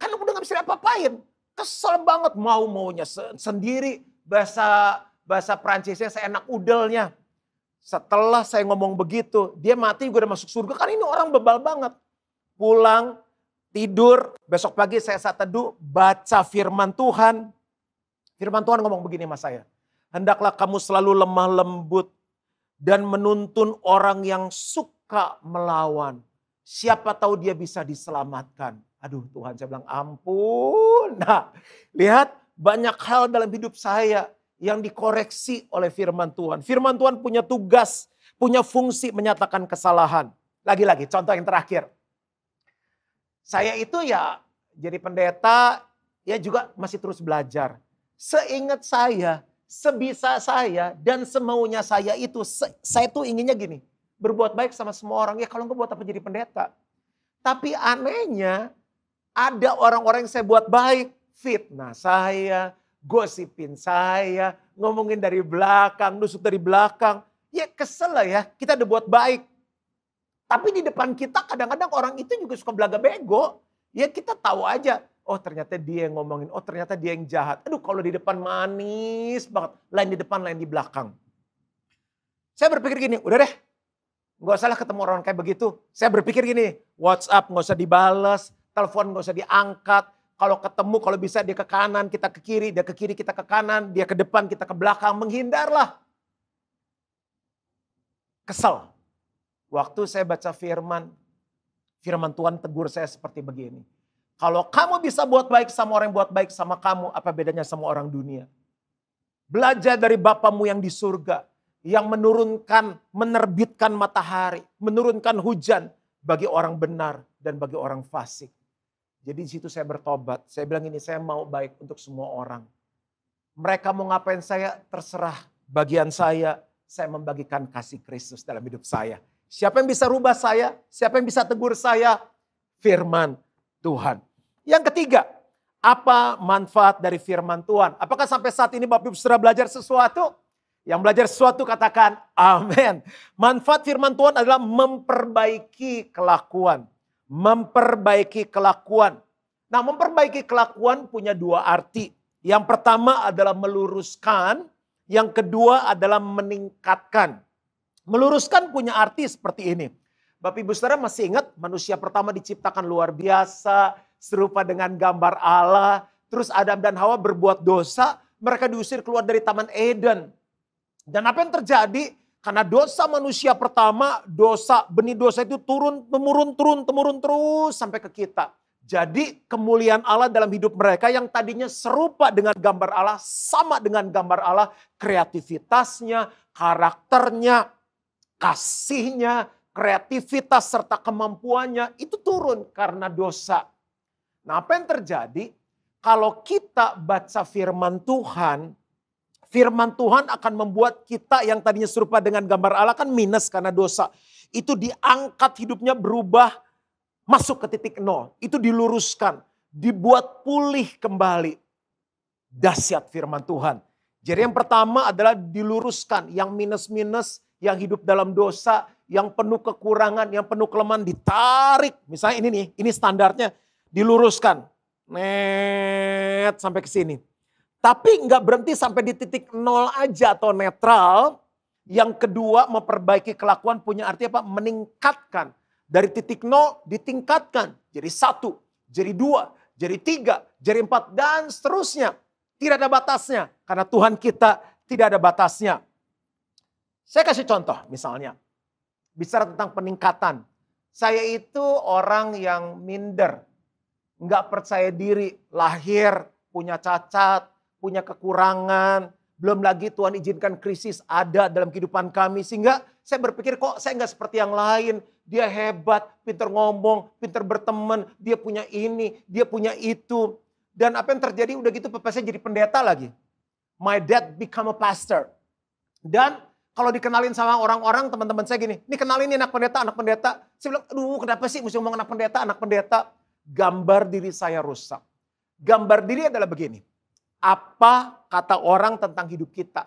Speaker 3: Kan udah gak bisa apa-apain. Kesel banget maunya sendiri, bahasa Prancisnya seenak udelnya. Setelah saya ngomong begitu, dia mati juga udah masuk surga. Kan ini orang bebal banget. Pulang, tidur, besok pagi saya saat teduh, baca firman Tuhan. Firman Tuhan ngomong begini sama saya. Hendaklah kamu selalu lemah lembut dan menuntun orang yang suka melawan. Siapa tahu dia bisa diselamatkan. Aduh Tuhan, saya bilang ampun. Nah, lihat banyak hal dalam hidup saya yang dikoreksi oleh firman Tuhan. Firman Tuhan punya tugas, punya fungsi menyatakan kesalahan. Lagi-lagi contoh yang terakhir. Saya itu ya jadi pendeta, ya juga masih terus belajar. Seingat saya, sebisa saya dan semaunya saya itu, saya tuh inginnya gini, berbuat baik sama semua orang. Ya kalau enggak buat apa jadi pendeta. Tapi anehnya ada orang-orang yang saya buat baik, fitnah saya, gosipin saya, ngomongin dari belakang, nusuk dari belakang. Ya kesel lah ya, kita udah buat baik. Tapi di depan kita kadang-kadang orang itu juga suka belaga bego. Ya kita tahu aja, oh ternyata dia yang ngomongin, oh ternyata dia yang jahat. Aduh kalau di depan manis banget, lain di depan, lain di belakang. Saya berpikir gini, udah deh, gak usah lah ketemu orang kayak begitu. Saya berpikir gini, WhatsApp gak usah dibales, telepon gak usah diangkat. Kalau ketemu, kalau bisa dia ke kanan, kita ke kiri, dia ke kiri, kita ke kanan, dia ke depan, kita ke belakang, menghindarlah. Kesel. Waktu saya baca firman Tuhan tegur saya seperti begini. Kalau kamu bisa buat baik sama orang yang buat baik sama kamu, apa bedanya sama orang dunia? Belajar dari Bapamu yang di surga, yang menurunkan, menerbitkan matahari, menurunkan hujan bagi orang benar dan bagi orang fasik. Jadi di situ saya bertobat, saya bilang ini, saya mau baik untuk semua orang. Mereka mau ngapain saya, terserah. Bagian saya membagikan kasih Kristus dalam hidup saya. Siapa yang bisa rubah saya? Siapa yang bisa tegur saya? Firman Tuhan. Yang ketiga, apa manfaat dari firman Tuhan? Apakah sampai saat ini Bapak Ibu sudah belajar sesuatu? Yang belajar sesuatu katakan amin. Manfaat firman Tuhan adalah memperbaiki kelakuan. Memperbaiki kelakuan. Nah, memperbaiki kelakuan punya dua arti. Yang pertama adalah meluruskan, yang kedua adalah meningkatkan. Meluruskan punya arti seperti ini. Bapak Ibu Saudara masih ingat manusia pertama diciptakan luar biasa, serupa dengan gambar Allah. Terus Adam dan Hawa berbuat dosa, mereka diusir keluar dari Taman Eden. Dan apa yang terjadi? Karena dosa manusia pertama, benih dosa itu temurun terus sampai ke kita. Jadi kemuliaan Allah dalam hidup mereka yang tadinya serupa dengan gambar Allah, sama dengan gambar Allah, kreativitasnya, karakternya, kasihnya, kreativitas serta kemampuannya itu turun karena dosa. Nah, apa yang terjadi? Kalau kita baca firman Tuhan akan membuat kita yang tadinya serupa dengan gambar Allah kan minus karena dosa. Itu diangkat hidupnya berubah masuk ke titik nol. Itu diluruskan, dibuat pulih kembali. Dahsyat firman Tuhan. Jadi yang pertama adalah diluruskan, yang minus-minus, yang hidup dalam dosa, yang penuh kekurangan, yang penuh kelemahan ditarik. Misalnya ini nih, ini standarnya diluruskan. Net sampai ke sini. Tapi nggak berhenti sampai di titik nol aja atau netral. Yang kedua memperbaiki kelakuan punya arti apa? Meningkatkan. Dari titik nol ditingkatkan. Jadi 1, jadi 2, jadi 3, jadi 4 dan seterusnya. Tidak ada batasnya. Karena Tuhan kita tidak ada batasnya. Saya kasih contoh misalnya. Bicara tentang peningkatan. Saya itu orang yang minder. Nggak percaya diri. Lahir punya cacat, punya kekurangan. Belum lagi Tuhan izinkan krisis ada dalam kehidupan kami. Sehingga saya berpikir kok saya nggak seperti yang lain. Dia hebat, pintar ngomong, pintar berteman. Dia punya ini, dia punya itu. Dan apa yang terjadi udah gitu papa saya jadi pendeta lagi. My dad become a pastor. Dan Kalau dikenalin sama orang-orang, teman-teman saya gini, ini kenalin nih anak pendeta, anak pendeta. Saya bilang, aduh kenapa sih mesti ngomong anak pendeta, anak pendeta. Gambar diri saya rusak. Gambar diri adalah begini, apa kata orang tentang hidup kita?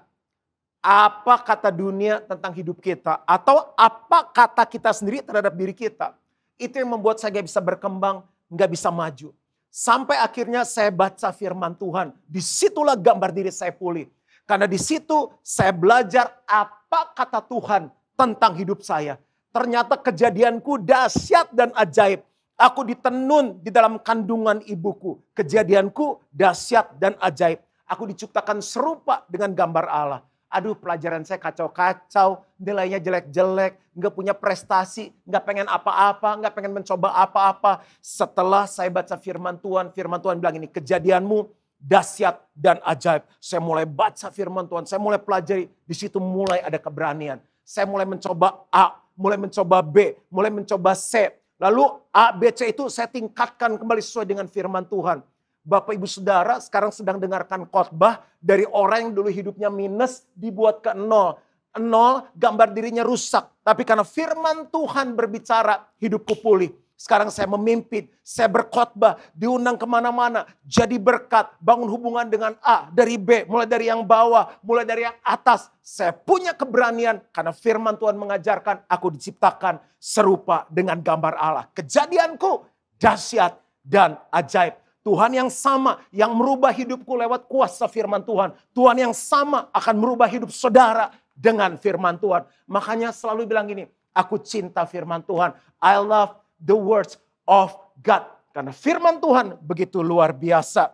Speaker 3: Apa kata dunia tentang hidup kita? Atau apa kata kita sendiri terhadap diri kita? Itu yang membuat saya gak bisa berkembang, gak bisa maju. Sampai akhirnya saya baca firman Tuhan. Disitulah gambar diri saya pulih. Karena di situ saya belajar apa kata Tuhan tentang hidup saya. Ternyata kejadianku dahsyat dan ajaib. Aku ditenun di dalam kandungan ibuku. Kejadianku dahsyat dan ajaib. Aku diciptakan serupa dengan gambar Allah. Aduh pelajaran saya kacau-kacau, nilainya jelek-jelek, nggak punya prestasi, nggak pengen apa-apa, nggak pengen mencoba apa-apa. Setelah saya baca firman Tuhan bilang ini, kejadianmu dahsyat dan ajaib. Saya mulai baca firman Tuhan, saya mulai pelajari, di situ mulai ada keberanian. Saya mulai mencoba A, mulai mencoba B, mulai mencoba C. Lalu A, B, C itu saya tingkatkan kembali sesuai dengan firman Tuhan. Bapak Ibu Saudara sekarang sedang dengarkan khotbah dari orang yang dulu hidupnya minus dibuat ke nol. Nol gambar dirinya rusak. Tapi karena firman Tuhan berbicara hidupku pulih. Sekarang saya memimpin, saya berkhotbah, diundang kemana-mana. Jadi berkat, bangun hubungan dengan A, dari B, mulai dari yang bawah, mulai dari yang atas. Saya punya keberanian karena firman Tuhan mengajarkan aku diciptakan serupa dengan gambar Allah. Kejadianku dahsyat dan ajaib. Tuhan yang sama yang merubah hidupku lewat kuasa firman Tuhan. Tuhan yang sama akan merubah hidup saudara dengan firman Tuhan. Makanya selalu bilang gini, aku cinta firman Tuhan. I love the words of God. Karena firman Tuhan begitu luar biasa.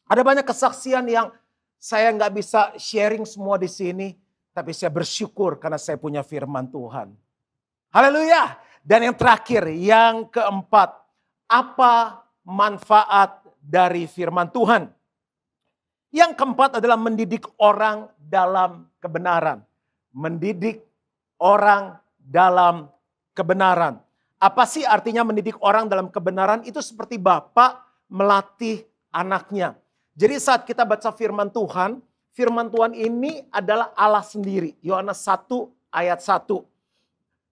Speaker 3: Ada banyak kesaksian yang saya nggak bisa sharing semua di sini. Tapi saya bersyukur karena saya punya firman Tuhan. Haleluya. Dan yang terakhir, yang keempat. Apa manfaat dari firman Tuhan? Yang keempat adalah mendidik orang dalam kebenaran. Mendidik orang dalam kebenaran. Apa sih artinya mendidik orang dalam kebenaran? Itu seperti bapak melatih anaknya. Jadi saat kita baca firman Tuhan ini adalah Allah sendiri. Yohanes 1 ayat 1.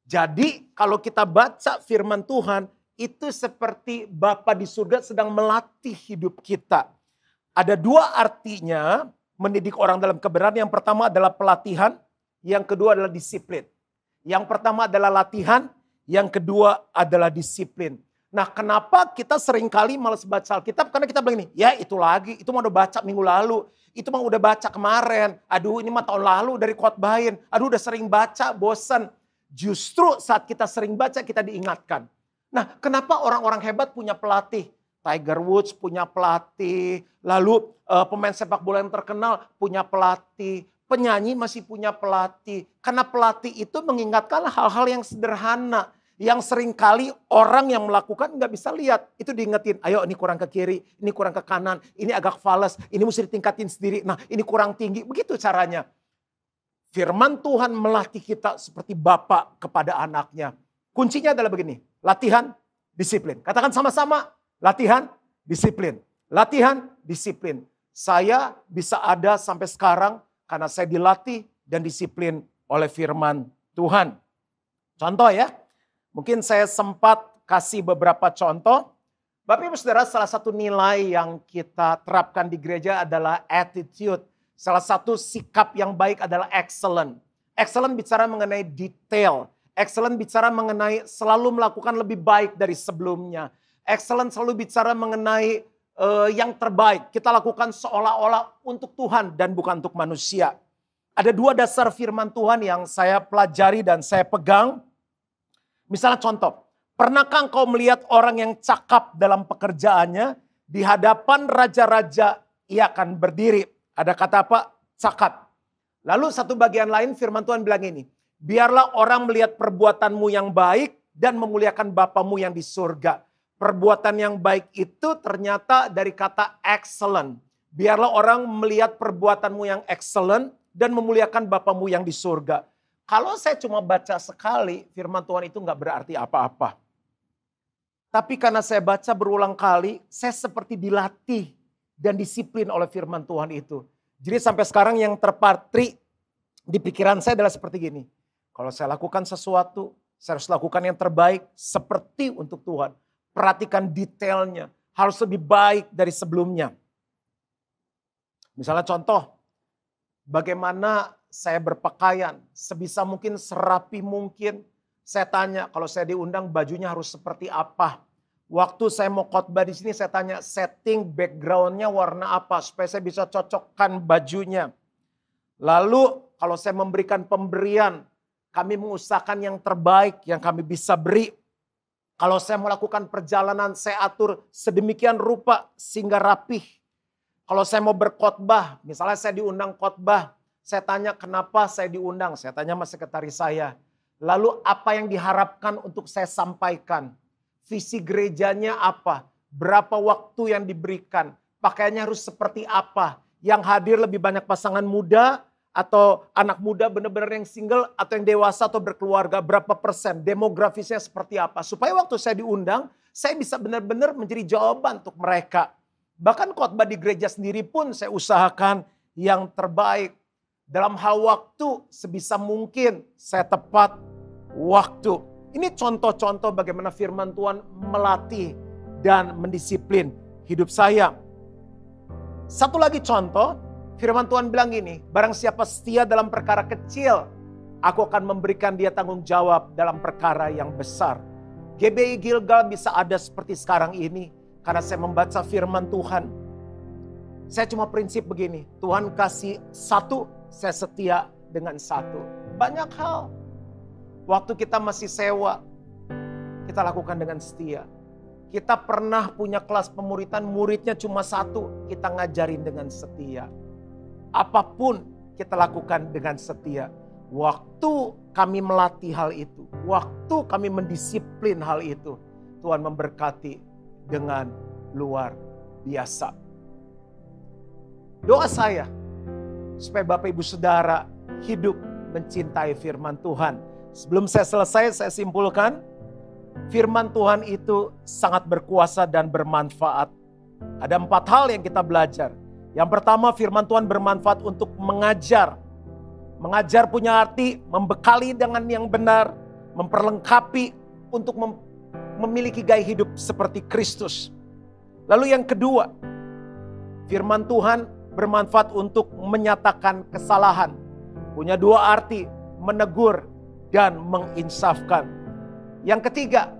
Speaker 3: Jadi kalau kita baca firman Tuhan, itu seperti Bapa di surga sedang melatih hidup kita. Ada dua artinya mendidik orang dalam kebenaran. Yang pertama adalah pelatihan, yang kedua adalah disiplin. Yang pertama adalah latihan, yang kedua adalah disiplin. Nah kenapa kita seringkali malas baca Alkitab? Karena kita bilang ini, ya itu lagi, itu mah udah baca minggu lalu. Itu mah udah baca kemarin. Aduh ini mah tahun lalu dari khotbahin. Aduh udah sering baca, bosan. Justru saat kita sering baca kita diingatkan. Nah, kenapa orang-orang hebat punya pelatih? Tiger Woods punya pelatih, lalu pemain sepak bola yang terkenal punya pelatih, penyanyi masih punya pelatih. Karena pelatih itu mengingatkan hal-hal yang sederhana, yang seringkali orang yang melakukan nggak bisa lihat. Itu diingetin, ayo ini kurang ke kiri, ini kurang ke kanan, ini agak fales, ini mesti ditingkatin sendiri, nah ini kurang tinggi. Begitu caranya. Firman Tuhan melatih kita seperti bapak kepada anaknya. Kuncinya adalah begini, latihan, disiplin. Katakan sama-sama, latihan, disiplin. Latihan, disiplin. Saya bisa ada sampai sekarang karena saya dilatih dan disiplin oleh firman Tuhan. Contoh ya, mungkin saya sempat kasih beberapa contoh. Bapak Ibu Saudara, salah satu nilai yang kita terapkan di gereja adalah attitude. Salah satu sikap yang baik adalah excellent. Excellent bicara mengenai detail. Excellent bicara mengenai selalu melakukan lebih baik dari sebelumnya. Excellent selalu bicara mengenai yang terbaik. Kita lakukan seolah-olah untuk Tuhan dan bukan untuk manusia. Ada dua dasar firman Tuhan yang saya pelajari dan saya pegang. Misalnya contoh, pernahkah engkau melihat orang yang cakap dalam pekerjaannya? Di hadapan raja-raja ia akan berdiri. Ada kata apa? Cakap. Lalu satu bagian lain firman Tuhan bilang ini. Biarlah orang melihat perbuatanmu yang baik dan memuliakan Bapamu yang di surga. Perbuatan yang baik itu ternyata dari kata excellent. Biarlah orang melihat perbuatanmu yang excellent dan memuliakan Bapamu yang di surga. Kalau saya cuma baca sekali, firman Tuhan itu nggak berarti apa-apa. Tapi karena saya baca berulang kali, saya seperti dilatih dan disiplin oleh firman Tuhan itu. Jadi sampai sekarang yang terpatri Di pikiran saya adalah seperti gini. Kalau saya lakukan sesuatu, saya harus lakukan yang terbaik seperti untuk Tuhan. Perhatikan detailnya, harus lebih baik dari sebelumnya. Misalnya contoh, bagaimana saya berpakaian, sebisa mungkin serapi mungkin. Saya tanya, kalau saya diundang bajunya harus seperti apa. Waktu saya mau khotbah di sini saya tanya setting backgroundnya warna apa supaya saya bisa cocokkan bajunya. Lalu kalau saya memberikan pemberian, kami mengusahakan yang terbaik yang kami bisa beri. Kalau saya melakukan perjalanan, saya atur sedemikian rupa sehingga rapih. Kalau saya mau berkhotbah, misalnya saya diundang khotbah, saya tanya kenapa saya diundang, saya tanya sama sekretaris saya. Lalu apa yang diharapkan untuk saya sampaikan? Visi gerejanya apa? Berapa waktu yang diberikan? Pakaiannya harus seperti apa? Yang hadir lebih banyak pasangan muda atau anak muda benar-benar yang single atau yang dewasa atau berkeluarga? Berapa persen? Demografisnya seperti apa? Supaya waktu saya diundang, saya bisa benar-benar menjadi jawaban untuk mereka. Bahkan khotbah di gereja sendiri pun saya usahakan yang terbaik. Dalam hal waktu sebisa mungkin saya tepat waktu. Ini contoh-contoh bagaimana firman Tuhan melatih dan mendisiplin hidup saya. Satu lagi contoh, firman Tuhan bilang gini, barang siapa setia dalam perkara kecil, aku akan memberikan dia tanggung jawab dalam perkara yang besar. GBI Gilgal bisa ada seperti sekarang ini, karena saya membaca firman Tuhan. Saya cuma prinsip begini, Tuhan kasih satu, saya setia dengan satu. Banyak hal. Waktu kita masih sewa, kita lakukan dengan setia. Kita pernah punya kelas pemuritan, muridnya cuma satu, kita ngajarin dengan setia. Apapun kita lakukan dengan setia. Waktu kami melatih hal itu, waktu kami mendisiplin hal itu, Tuhan memberkati dengan luar biasa. Doa saya, supaya Bapak Ibu Saudara hidup mencintai firman Tuhan. Sebelum saya selesai, saya simpulkan, firman Tuhan itu sangat berkuasa dan bermanfaat. Ada 4 hal yang kita belajar. Yang pertama, firman Tuhan bermanfaat untuk mengajar. Mengajar punya arti membekali dengan yang benar, memperlengkapi untuk memiliki gaya hidup seperti Kristus. Lalu yang kedua, firman Tuhan bermanfaat untuk menyatakan kesalahan. Punya 2 arti, menegur dan menginsafkan. Yang ketiga,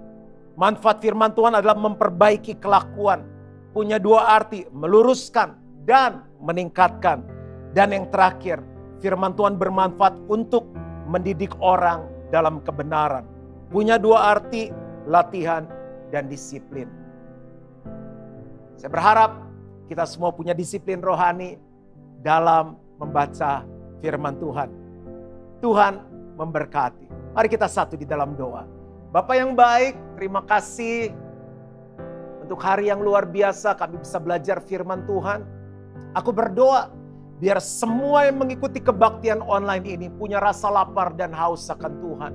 Speaker 3: manfaat firman Tuhan adalah memperbaiki kelakuan. Punya 2 arti, meluruskan dan meningkatkan. Dan yang terakhir, firman Tuhan bermanfaat untuk mendidik orang dalam kebenaran. Punya 2 arti, latihan dan disiplin. Saya berharap kita semua punya disiplin rohani dalam membaca firman Tuhan. Tuhan memberkati. Mari kita satu di dalam doa. Bapa yang baik, terima kasih untuk hari yang luar biasa kami bisa belajar firman Tuhan. Aku berdoa biar semua yang mengikuti kebaktian online ini punya rasa lapar dan haus akan Tuhan.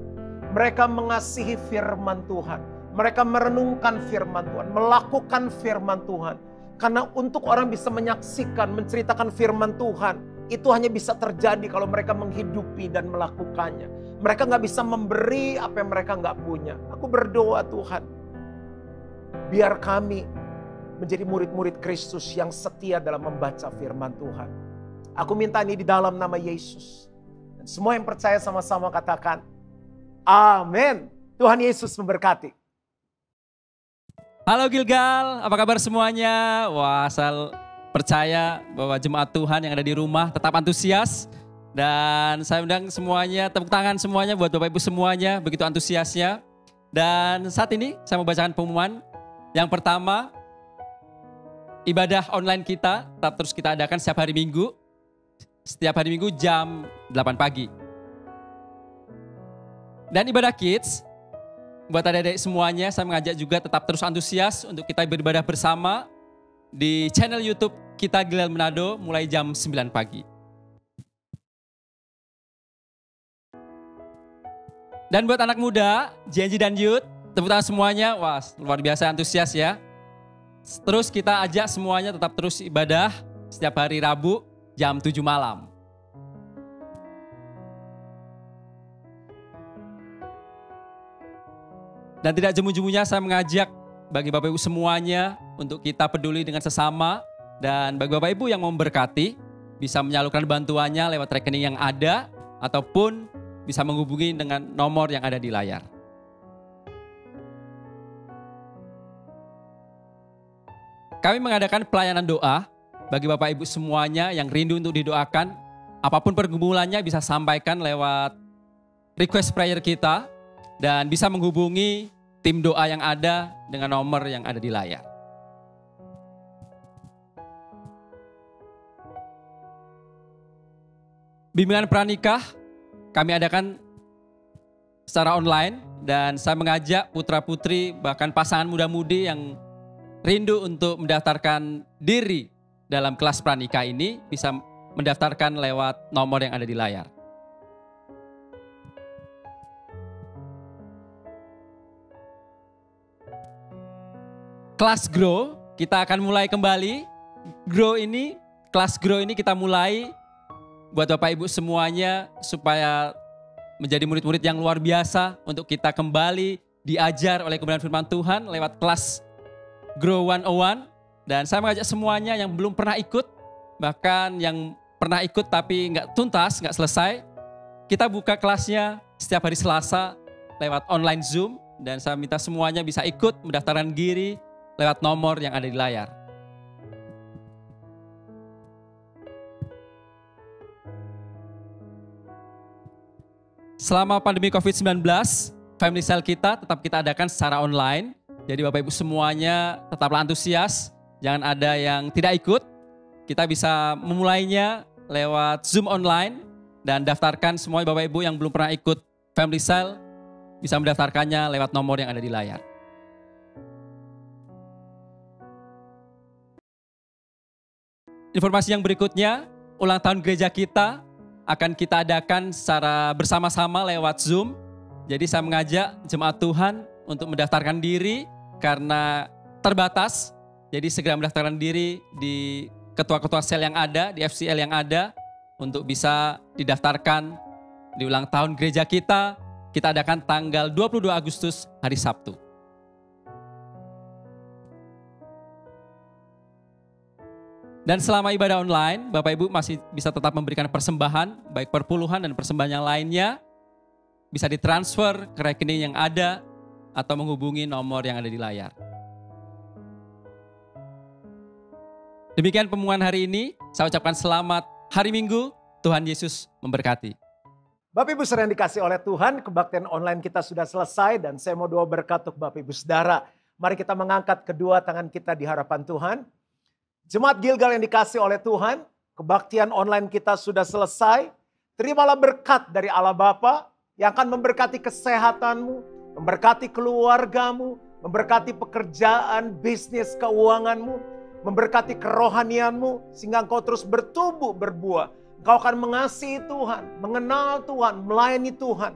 Speaker 3: Mereka mengasihi firman Tuhan. Mereka merenungkan firman Tuhan, melakukan firman Tuhan. Karena untuk orang bisa menyaksikan, menceritakan firman Tuhan, itu hanya bisa terjadi kalau mereka menghidupi dan melakukannya. Mereka gak bisa memberi apa yang mereka gak punya. Aku berdoa Tuhan, biar kami menjadi murid-murid Kristus yang setia dalam membaca firman Tuhan. Aku minta ini di dalam nama Yesus. Dan semua yang percaya sama-sama katakan, amin. Tuhan Yesus memberkati.
Speaker 2: Halo Gilgal, apa kabar semuanya? Wah, asal percaya bahwa jemaat Tuhan yang ada di rumah tetap antusias. Dan saya undang semuanya, tepuk tangan semuanya buat Bapak Ibu semuanya, begitu antusiasnya. Dan saat ini saya mau bacakan pengumuman. Yang pertama, ibadah online kita tetap terus kita adakan setiap hari Minggu. Setiap hari Minggu jam 8 pagi. Dan ibadah kids, buat adik-adik semuanya, saya mengajak juga tetap terus antusias untuk kita beribadah bersama di channel YouTube kita Gilgal Manado mulai jam 9 pagi. Dan buat anak muda, Genji dan Youth, tepuk tangan semuanya. Wah, luar biasa antusias ya. Terus kita ajak semuanya tetap terus ibadah setiap hari Rabu jam 7 malam. Dan tidak jemu-jemunya saya mengajak bagi Bapak Ibu semuanya untuk kita peduli dengan sesama. Dan bagi Bapak Ibu yang mau memberkati, bisa menyalurkan bantuannya lewat rekening yang ada, ataupun bisa menghubungi dengan nomor yang ada di layar. Kami mengadakan pelayanan doa bagi Bapak Ibu semuanya yang rindu untuk didoakan. Apapun pergumulannya bisa sampaikan lewat request prayer kita dan bisa menghubungi tim doa yang ada dengan nomor yang ada di layar. Bimbingan pranikah kami adakan secara online dan saya mengajak putra-putri bahkan pasangan muda-mudi yang rindu untuk mendaftarkan diri dalam kelas pranikah ini bisa mendaftarkan lewat nomor yang ada di layar. Kelas Grow kita akan mulai kembali. Kelas Grow ini kita mulai buat Bapak Ibu semuanya supaya menjadi murid-murid yang luar biasa untuk kita kembali diajar oleh kebenaran firman Tuhan lewat kelas Grow 101. Dan saya mengajak semuanya yang belum pernah ikut, bahkan yang pernah ikut tapi nggak tuntas, nggak selesai, kita buka kelasnya setiap hari Selasa lewat online Zoom. Dan saya minta semuanya bisa ikut mendaftarkan diri lewat nomor yang ada di layar. Selama pandemi COVID-19, Family Cell kita tetap kita adakan secara online. Jadi Bapak Ibu semuanya tetaplah antusias, jangan ada yang tidak ikut. Kita bisa memulainya lewat Zoom online dan daftarkan semua Bapak Ibu yang belum pernah ikut Family Cell bisa mendaftarkannya lewat nomor yang ada di layar. Informasi yang berikutnya, ulang tahun gereja kita akan kita adakan secara bersama-sama lewat Zoom. Jadi saya mengajak jemaat Tuhan untuk mendaftarkan diri karena terbatas. Jadi segera mendaftarkan diri di ketua-ketua sel yang ada, di FCL yang ada untuk bisa didaftarkan di ulang tahun gereja kita. Kita adakan tanggal 22 Agustus hari Sabtu. Dan selama ibadah online, Bapak Ibu masih bisa tetap memberikan persembahan, baik perpuluhan dan persembahan yang lainnya. Bisa ditransfer ke rekening yang ada atau menghubungi nomor yang ada di layar. Demikian pengumuman hari ini. Saya ucapkan selamat hari Minggu. Tuhan Yesus memberkati.
Speaker 3: Bapak Ibu saudara yang dikasih oleh Tuhan, kebaktian online kita sudah selesai dan saya mau doa berkat untuk Bapak Ibu saudara. Mari kita mengangkat kedua tangan kita di hadapan Tuhan. Jemaat Gilgal yang dikasih oleh Tuhan, kebaktian online kita sudah selesai. Terimalah berkat dari Allah Bapa yang akan memberkati kesehatanmu, memberkati keluargamu, memberkati pekerjaan, bisnis, keuanganmu, memberkati kerohanianmu, sehingga engkau terus bertumbuh, berbuah. Engkau akan mengasihi Tuhan, mengenal Tuhan, melayani Tuhan.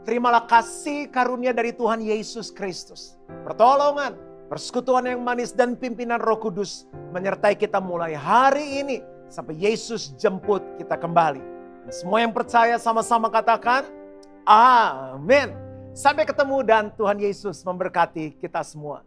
Speaker 3: Terimalah kasih karunia dari Tuhan Yesus Kristus, pertolongan, persekutuan yang manis dan pimpinan Roh Kudus menyertai kita mulai hari ini sampai Yesus jemput kita kembali. Dan semua yang percaya sama-sama katakan, amin. Sampai ketemu dan Tuhan Yesus memberkati kita semua.